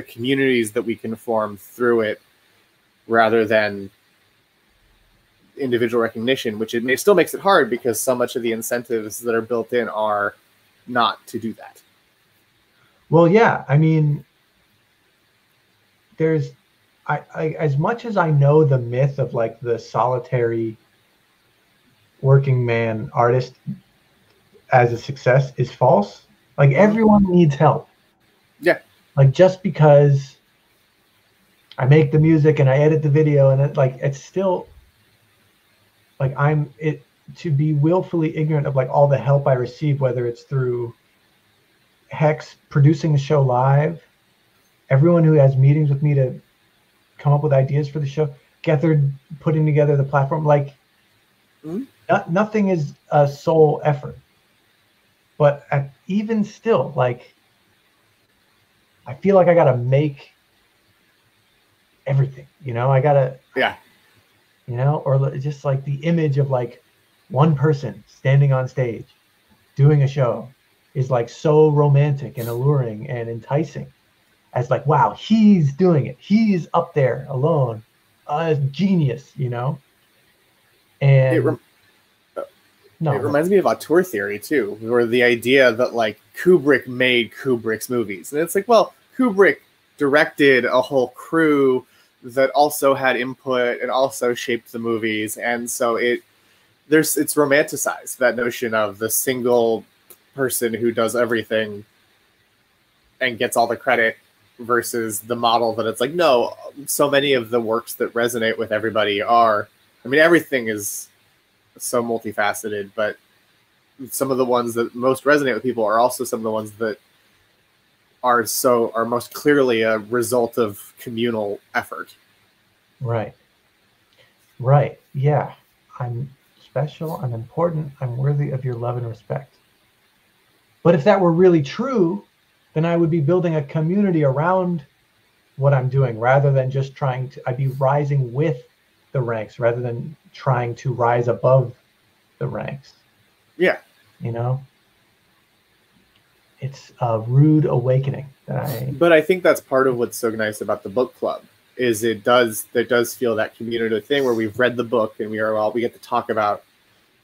communities that we can form through it rather than individual recognition, which still makes it hard because so much of the incentives that are built in are not to do that.
Well, yeah, I mean, there's, I as much as I know the myth of like the solitary working man artist as a success is false. Like, everyone needs help.
Yeah.
Like, just because I make the music and I edit the video and it's still like to be willfully ignorant of like all the help I receive, whether it's through Hex producing the show live, everyone who has meetings with me to come up with ideas for the show, Gethard putting together the platform, like nothing is a sole effort. But even still, like, I feel like I gotta make everything, you know, I gotta, you know, or just like the image of like one person standing on stage doing a show is like so romantic and alluring and enticing, as like, wow, he's doing it, he's up there alone, a genius, you know. And
it reminds me of auteur theory too, where the idea that like Kubrick made Kubrick's movies, and it's like, well, Kubrick directed a whole crew that also had input and also shaped the movies, and so it's romanticized, that notion of the single person who does everything and gets all the credit, versus the model that it's like, no, so many of the works that resonate with everybody are, I mean, everything is so multifaceted, but some of the ones that most resonate with people are also some of the ones that are most clearly a result of communal effort.
Right. Yeah. I'm special, I'm important, I'm worthy of your love and respect. But if that were really true, then I would be building a community around what I'm doing, rather than just I'd be rising with the ranks rather than trying to rise above the ranks.
Yeah.
You know? It's a rude awakening
But I think that's part of what's so nice about the book club, is there does feel that community thing where we've read the book and we get to talk about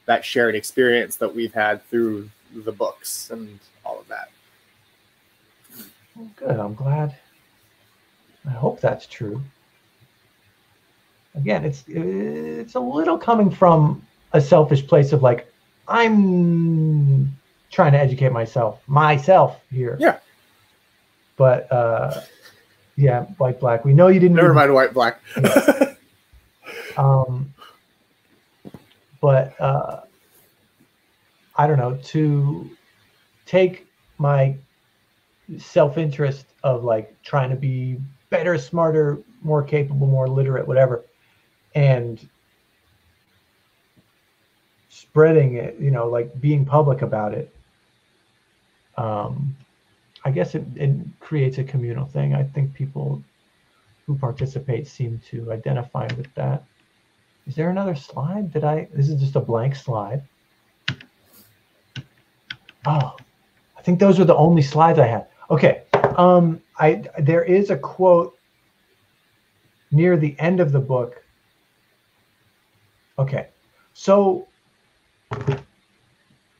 that shared experience that we've had through the books and all of that.
Well, good. I'm glad. I hope that's true. Again, it's a little coming from a selfish place of like, I'm trying to educate myself here.
Yeah.
But yeah, white, black. We know you didn't.
Never mind white, black.
But I don't know, to take my self-interest of like trying to be better, smarter, more capable, more literate, whatever, and spreading it, you know, like being public about it. I guess it creates a communal thing. I think people who participate seem to identify with that. Is there another slide? This is just a blank slide. Oh, I think those are the only slides I had. Okay. There is a quote near the end of the book. Okay. So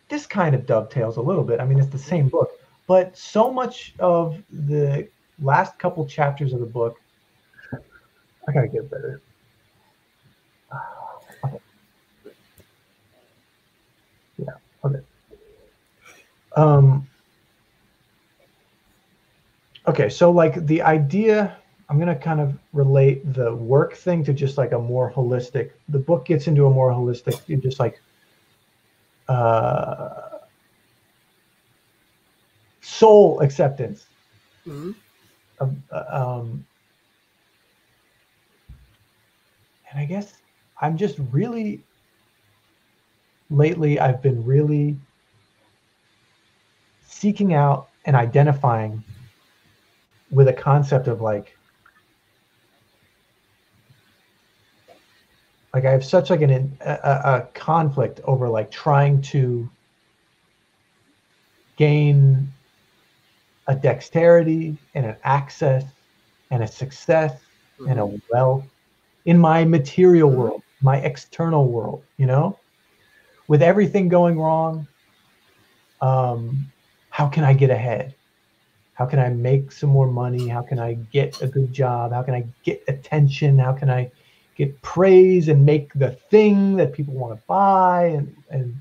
this kind of dovetails a little bit. I mean, it's the same book, but so much of the last couple chapters of the book, I gotta get better. Okay. Yeah. Okay. Okay. So like the idea, I'm going to kind of relate the work thing to just like a more holistic, the book gets into a more holistic, just like soul acceptance.
Mm-hmm.
And I guess I'm just really, lately I've been really seeking out and identifying with a concept of like I have such like a conflict over like trying to gain a dexterity and an access and a success and a wealth in my material world, my external world, you know, with everything going wrong. How can I get ahead? How can I make some more money? How can I get a good job? How can I get attention? How can I get praise and make the thing that people want to buy? And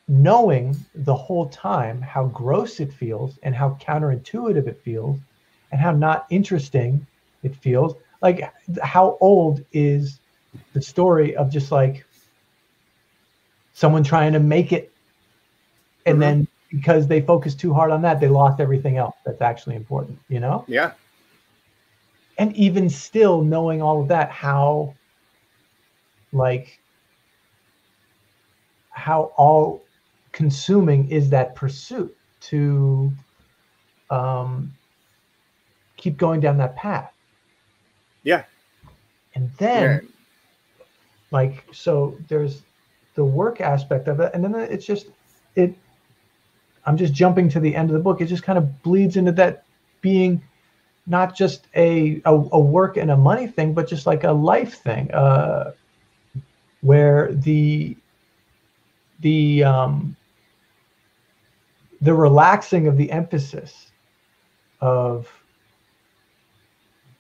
knowing the whole time how gross it feels and how counterintuitive it feels and how not interesting it feels. Like, how old is the story of just like someone trying to make it, and then because they focused too hard on that, they lost everything else that's actually important, you know?
Yeah.
And even still, knowing all of that, how all consuming is that pursuit to keep going down that path.
Yeah.
And then, like, so there's the work aspect of it, and then it's just I'm just jumping to the end of the book. It just kind of bleeds into that being not just a work and a money thing, but just like a life thing, where the relaxing of the emphasis of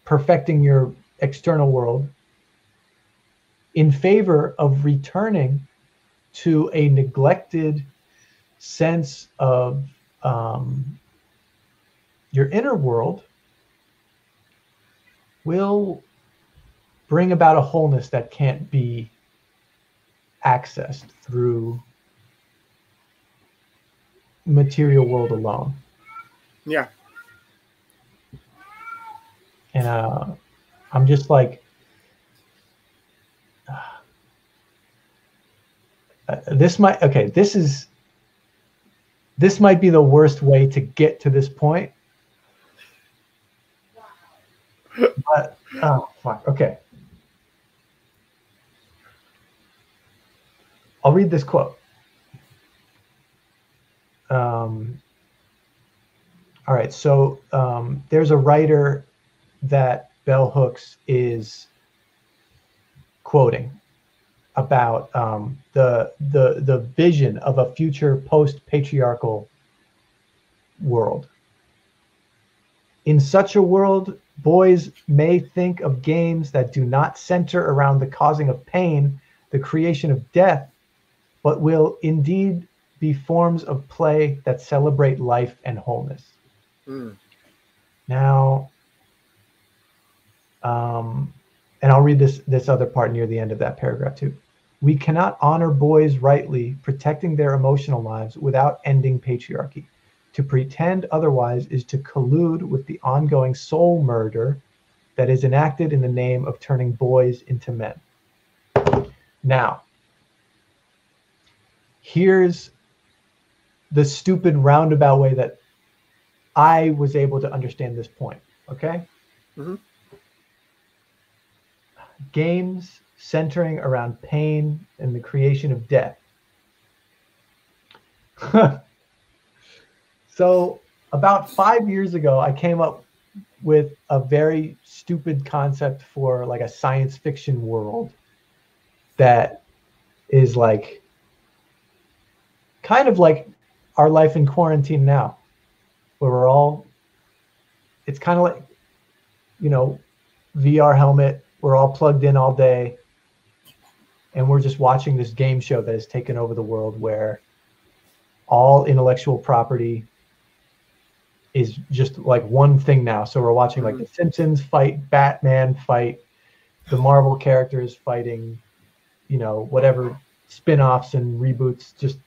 perfecting your external world in favor of returning to a neglected sense of your inner world will bring about a wholeness that can't be accessed through material world alone.
Yeah.
And I'm just like, this might be the worst way to get to this point. But oh fuck, okay. I'll read this quote. All right, so there's a writer that Bell Hooks is quoting about the vision of a future post-patriarchal world. In such a world, boys may think of games that do not center around the causing of pain, the creation of death, but will indeed be forms of play that celebrate life and wholeness. Now, and I'll read this other part near the end of that paragraph too. We cannot honor boys rightly, protecting their emotional lives without ending patriarchy. To pretend otherwise is to collude with the ongoing soul murder that is enacted in the name of turning boys into men. Now, here's the stupid roundabout way that I was able to understand this point, okay?
Mm-hmm.
Games centering around pain and the creation of death. So about 5 years ago, I came up with a very stupid concept for like a science fiction world that is like kind of like our life in quarantine now, where we're all, it's kind of like, you know, VR helmet, we're all plugged in all day, and we're just watching this game show that has taken over the world, where all intellectual property is just like one thing now. So we're watching like the Simpsons fight Batman, fight the Marvel characters fighting, you know, whatever spin-offs and reboots, just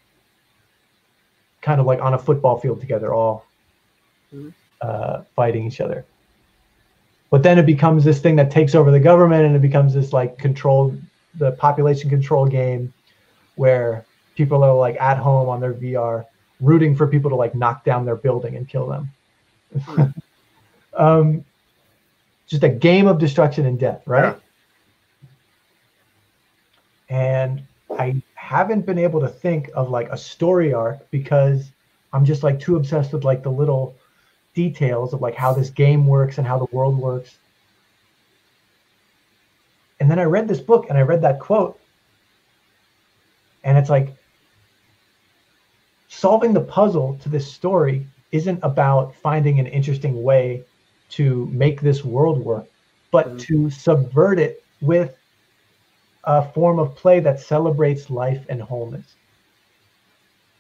kind of like on a football field together, all fighting each other. But then it becomes this thing that takes over the government, and it becomes this like the population control game where people are like at home on their VR rooting for people to like knock down their building and kill them. Just a game of destruction and death, right? Yeah. And I haven't been able to think of like a story arc because I'm just like too obsessed with like the little details of like how this game works and how the world works. And then I read this book and I read that quote, and it's like solving the puzzle to this story isn't about finding an interesting way to make this world work, but to subvert it with a form of play that celebrates life and wholeness.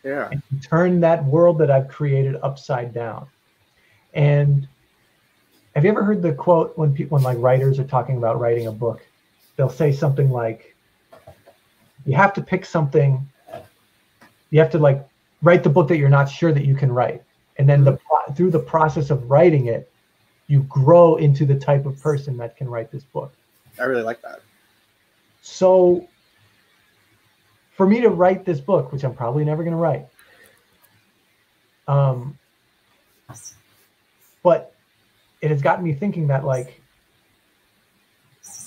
Yeah.
And turn that world that I've created upside down. And have you ever heard the quote when like writers are talking about writing a book? They'll say something like, you have to pick something, you have to like write the book that you're not sure that you can write. And then through the process of writing it, you grow into the type of person that can write this book.
I really like that.
So for me to write this book, which I'm probably never going to write, but it has gotten me thinking that, like,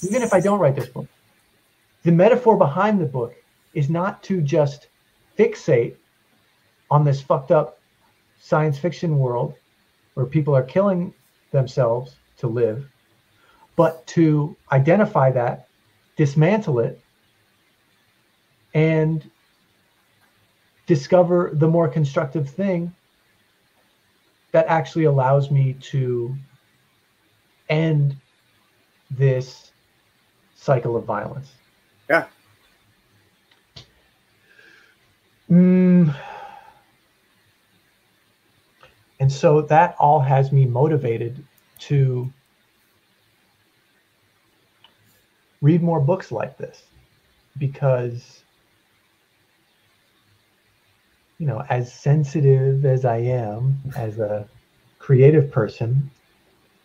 even if I don't write this book, the metaphor behind the book is not to just fixate on this fucked up science fiction world where people are killing themselves to live, but to identify that, dismantle it, and discover the more constructive thing that actually allows me to end this cycle of violence.
Yeah.
And so that all has me motivated to read more books like this, because, you know, as sensitive as I am as a creative person,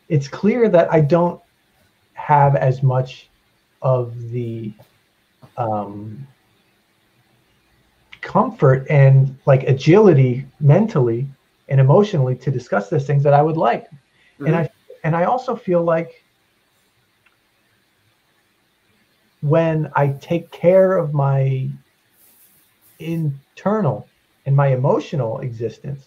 it's clear that I don't have as much of the comfort and like agility mentally and emotionally to discuss these things that I would like. Mm-hmm. And I also feel like when I take care of my internal and my emotional existence,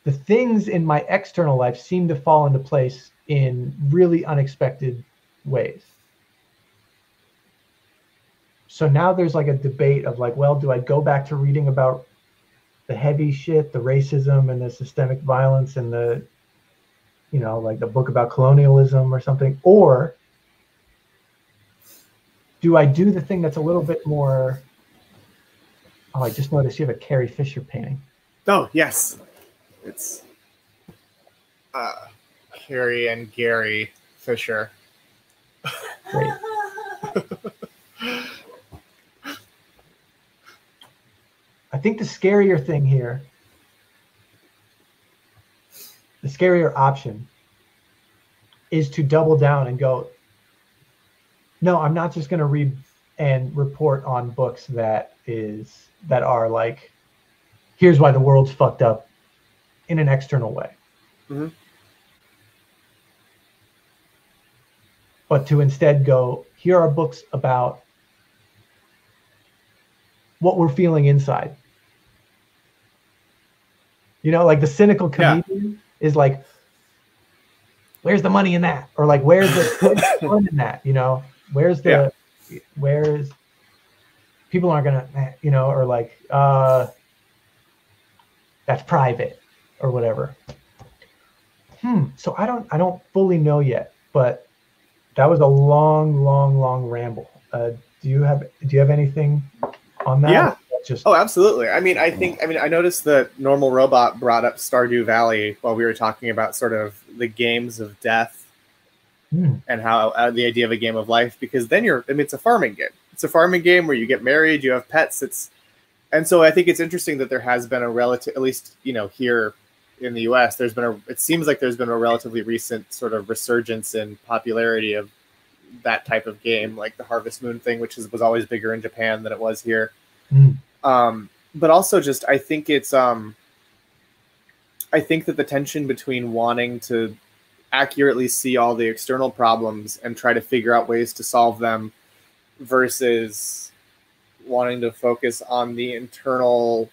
the things in my external life seem to fall into place in really unexpected ways. So now there's like a debate of like, well, do I go back to reading about the heavy shit, the racism and the systemic violence and the, you know, like the book about colonialism or something, or do I do the thing that's a little bit more, oh, I just noticed you have a Carrie Fisher painting.
Oh, yes. It's Carrie and Gary Fisher.
Great. I think the scarier thing here, the scarier option, is to double down and go, no, I'm not just going to read and report on books that are like, here's why the world's fucked up in an external way.
Mm-hmm.
But to instead go, here are books about what we're feeling inside. You know, like the cynical comedian is like, where's the money in that? Or like, where's the fun in that? You know, where's people aren't gonna, you know, or like, that's private or whatever. So I don't fully know yet, but that was a long ramble. Do you have anything on that?
Yeah. Oh, absolutely. I mean, I noticed that Normal Robot brought up Stardew Valley while we were talking about sort of the games of death and how the idea of a game of life, because then it's a farming game. It's a farming game where you get married, you have pets. And so I think it's interesting that there has been a relative, at least, you know, here in the US, it seems like there's been a relatively recent sort of resurgence in popularity of that type of game, like the Harvest Moon thing, which was always bigger in Japan than it was here. But also just, I think it's, I think that the tension between wanting to accurately see all the external problems and try to figure out ways to solve them versus wanting to focus on the internal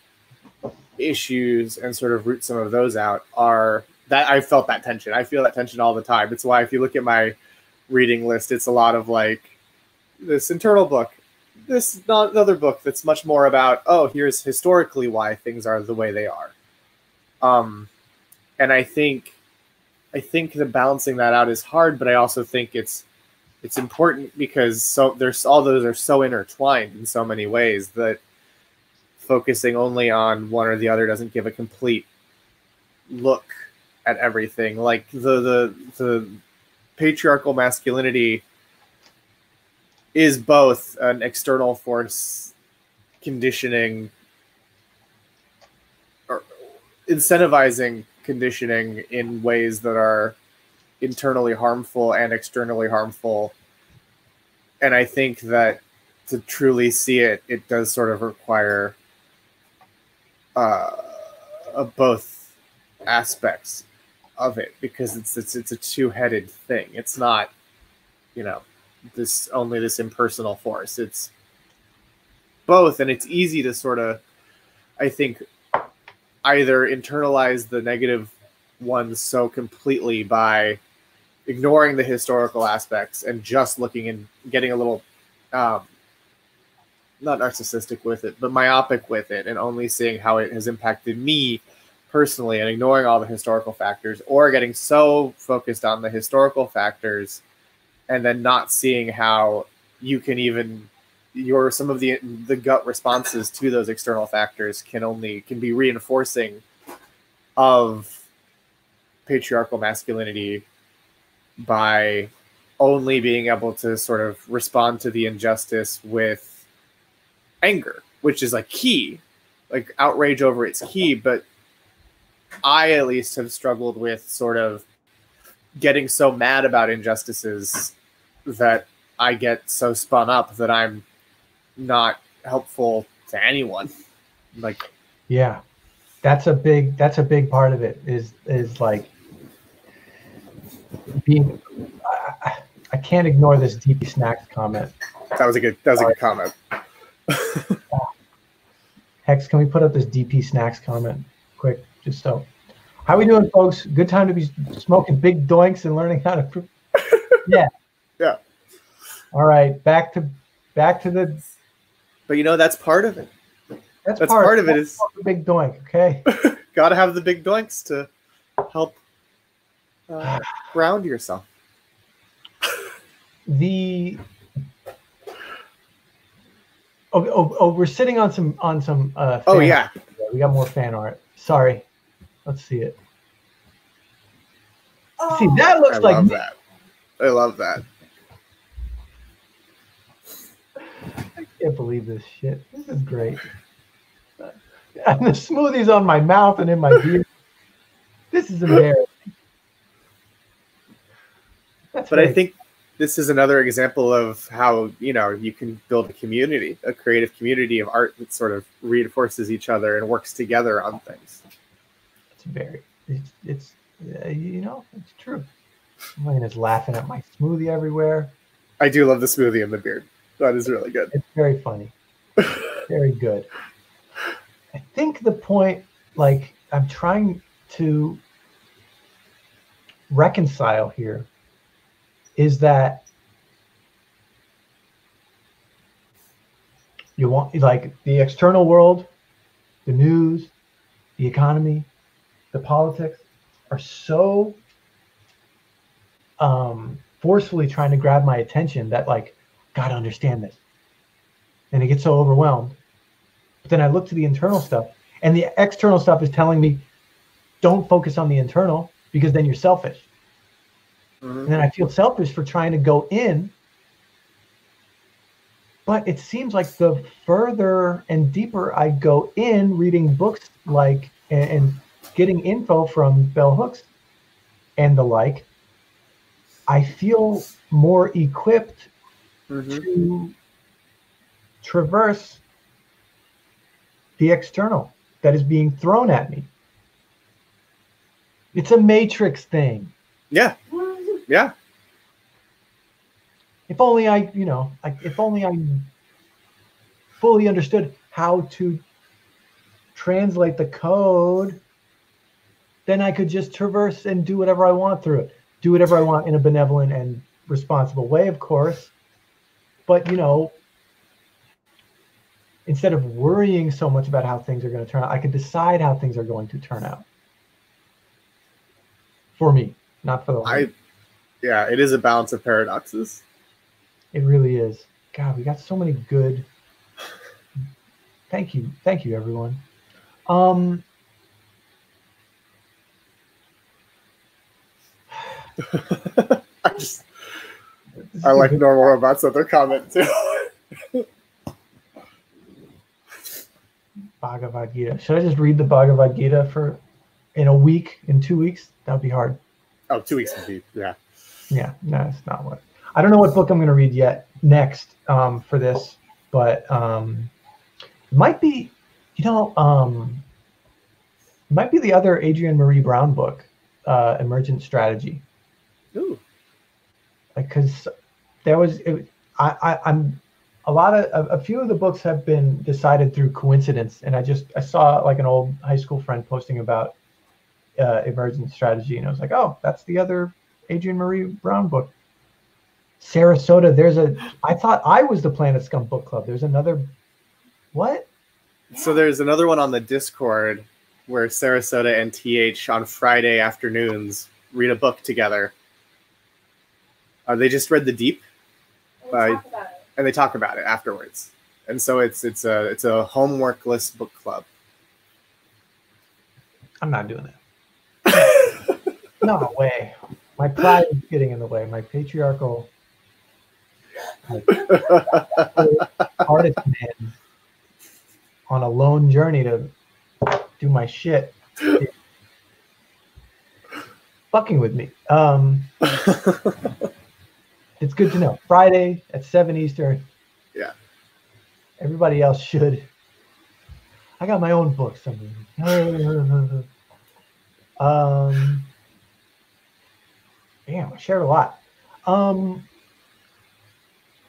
issues and sort of root some of those out I felt that tension. I feel that tension all the time. It's why if you look at my reading list, it's a lot of like this internal book, this not another book that's much more about, oh, here's historically why things are the way they are. And I think that balancing that out is hard, but I also think it's important because there's all those are so intertwined in so many ways that focusing only on one or the other doesn't give a complete look at everything. Like the patriarchal masculinity is both an external force conditioning or incentivizing conditioning in ways that are internally harmful and externally harmful. And I think that to truly see it, it does sort of require both aspects of it, because it's a two-headed thing. It's not, you know, this impersonal force. It's both, and it's easy to sort of, I think, either internalize the negative ones so completely by ignoring the historical aspects and just looking and getting a little not narcissistic with it, but myopic with it, and only seeing how it has impacted me personally and ignoring all the historical factors, or getting so focused on the historical factors and then not seeing how you can even some of the gut responses to those external factors can be reinforcing of patriarchal masculinity by only being able to sort of respond to the injustice with anger, which is like key, like outrage over it's key. But I at least have struggled with sort of getting so mad about injustices that I get so spun up that I'm not helpful to anyone. Like,
yeah, that's a big part of it is like being. I can't ignore this DP Snacks comment.
That was a good comment.
Hex, can we put up this DP Snacks comment quick? Just so. How we doing, folks? Good time to be smoking big doinks and learning how to. Yeah.
Yeah.
All right, back to the.
But you know, that's part of it.
That's
part of it is
the big doink. Okay.
Got to have the big doinks to help ground yourself.
We're sitting on some fan art. We got more fan art. Sorry. Let's see it. Oh, see, that looks like
love that. I love that.
I can't believe this shit. This is great. And the smoothie's on my mouth and in my beard. This is embarrassing.
But I think this is another example of how, you know, you can build a community, a creative community of art that sort of reinforces each other and works together on things.
It's you know, it's true. Lane is laughing at my smoothie everywhere.
I do love the smoothie and the beard. That is really good.
It's very funny. Very good. I think the point, like, I'm trying to reconcile here is that you want, like, the external world, the news, the economy, the politics are so forcefully trying to grab my attention that, like, gotta understand this. And I get so overwhelmed. But then I look to the internal stuff, and the external stuff is telling me, don't focus on the internal because then you're selfish. Mm-hmm. And then I feel selfish for trying to go in. But it seems like the further and deeper I go in reading books like and getting info from bell hooks and the like, I feel more equipped to traverse the external that is being thrown at me. It's a matrix thing.
Yeah. Yeah.
If only I, you know, if only I fully understood how to translate the code, then I could just traverse and do whatever I want through it. Do whatever I want in a benevolent and responsible way, of course. But, you know, instead of worrying so much about how things are going to turn out, I could decide how things are going to turn out. For me, not for the world.
Yeah, it is a balance of paradoxes.
It really is. God, we got so many good. Thank you, everyone.
I like normal robots at their comment too.
Bhagavad Gita. Should I just read the Bhagavad Gita in a week, in 2 weeks? That would be hard.
Oh, 2 weeks would be, yeah.
Yeah, no, it's not what. I don't know what book I'm going to read yet next for this, but it might be, it might be the other Adrienne Marie Brown book, Emergent Strategy.
Ooh.
Because there was, I'm a few of the books have been decided through coincidence, and I saw like an old high school friend posting about Emergent Strategy, and I was like, oh, that's the other Adrienne Marie Brown book. Sarasota, I thought I was the Planet Scum book club. There's another, what?
So there's another one on the Discord where Sarasota and TH on Friday afternoons read a book together. They just read The Deep, and they talk about it afterwards. And so it's a homeworkless book club.
I'm not doing that. No way. My pride is getting in the way. My patriarchal artist man on a lone journey to do my shit. Fucking with me. It's good to know. Friday at 7 Eastern.
Yeah.
Everybody else should. I got my own books. Damn, I shared a lot.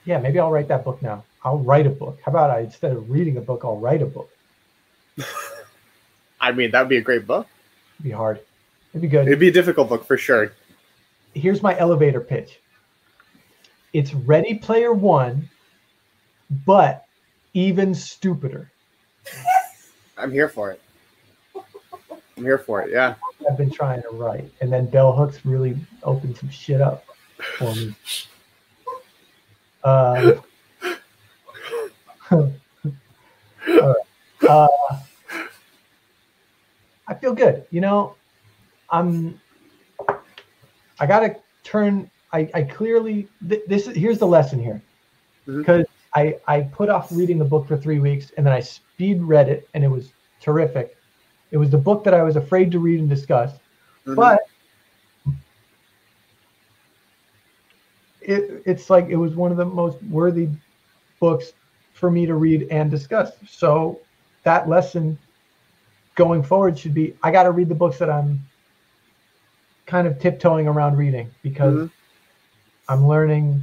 Yeah, maybe I'll write that book now. I'll write a book. How about instead of reading a book, I'll write a book.
I mean, that would be a great book.
It'd be hard. It'd be good.
It'd be a difficult book for sure.
Here's my elevator pitch. It's Ready Player One, but even stupider.
I'm here for it. I'm here for it, yeah.
I've been trying to write. And then Bell Hooks really opened some shit up for me. All right. I feel good. You know, I gotta turn. I clearly here's the lesson here, because I put off reading the book for 3 weeks and then I speed read it and it was terrific. It was the book that I was afraid to read and discuss, but it's like it was one of the most worthy books for me to read and discuss. So that lesson going forward should be, I got to read the books that I'm kind of tiptoeing around reading, because I'm learning.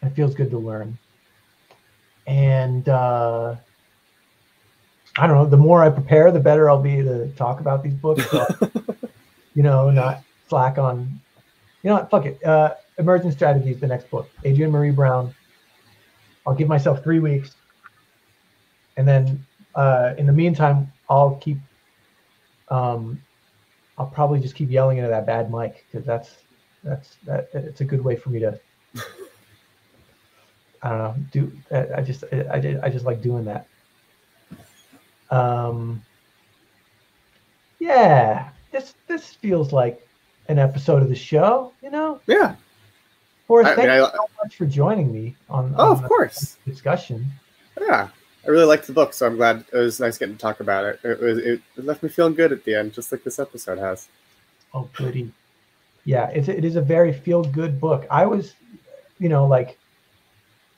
It feels good to learn. And I don't know, the more I prepare, the better I'll be to talk about these books. So, you know, not slack on, you know what, fuck it. Emergent Strategy is the next book. Adrienne Marie Brown. I'll give myself 3 weeks. And then in the meantime, I'll probably just keep yelling into that bad mic, because it's a good way for me to, I don't know, I just like doing that. Yeah, this feels like an episode of the show, you know?
Yeah.
Forrest, thank you so much for joining me on
of course,
discussion.
Yeah, I really liked the book, so I'm glad it was nice getting to talk about it. It left me feeling good at the end, just like this episode has.
Oh, goody. Yeah, it is a very feel-good book. I was, you know, like,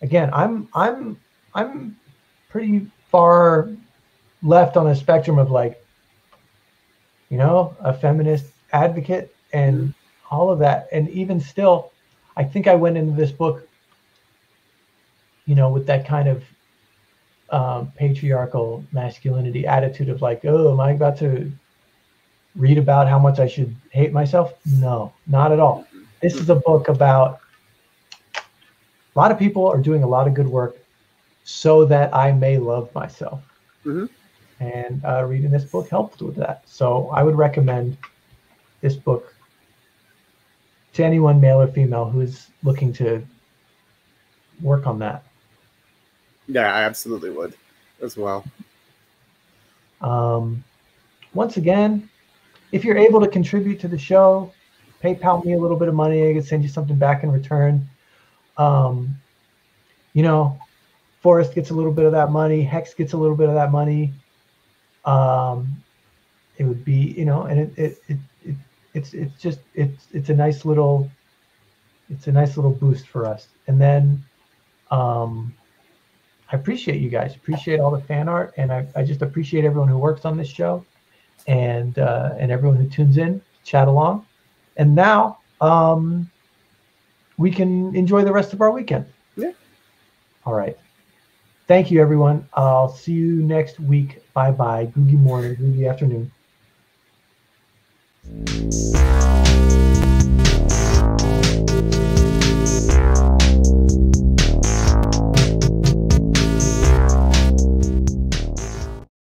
again, I'm pretty far left on a spectrum of, like, you know, a feminist advocate and all of that. And even still, I think I went into this book, you know, with that kind of patriarchal masculinity attitude of like, oh, am I about to read about how much I should hate myself? No, not at all. This is a book about, a lot of people are doing a lot of good work so that I may love myself. And reading this book helped with that. So I would recommend this book to anyone, male or female, who is looking to work on that.
Yeah, I absolutely would as well.
Once again, if you're able to contribute to the show, PayPal me a little bit of money. I can send you something back in return. You know, Forrest gets a little bit of that money. Hex gets a little bit of that money. It would be, you know, and it it's a nice little boost for us. And then I appreciate you guys, appreciate all the fan art, and I just appreciate everyone who works on this show, and everyone who tunes in, chat along. And now we can enjoy the rest of our weekend.
Yeah.
All right. Thank you, everyone. I'll see you next week. Bye-bye. Googy morning, Googy afternoon.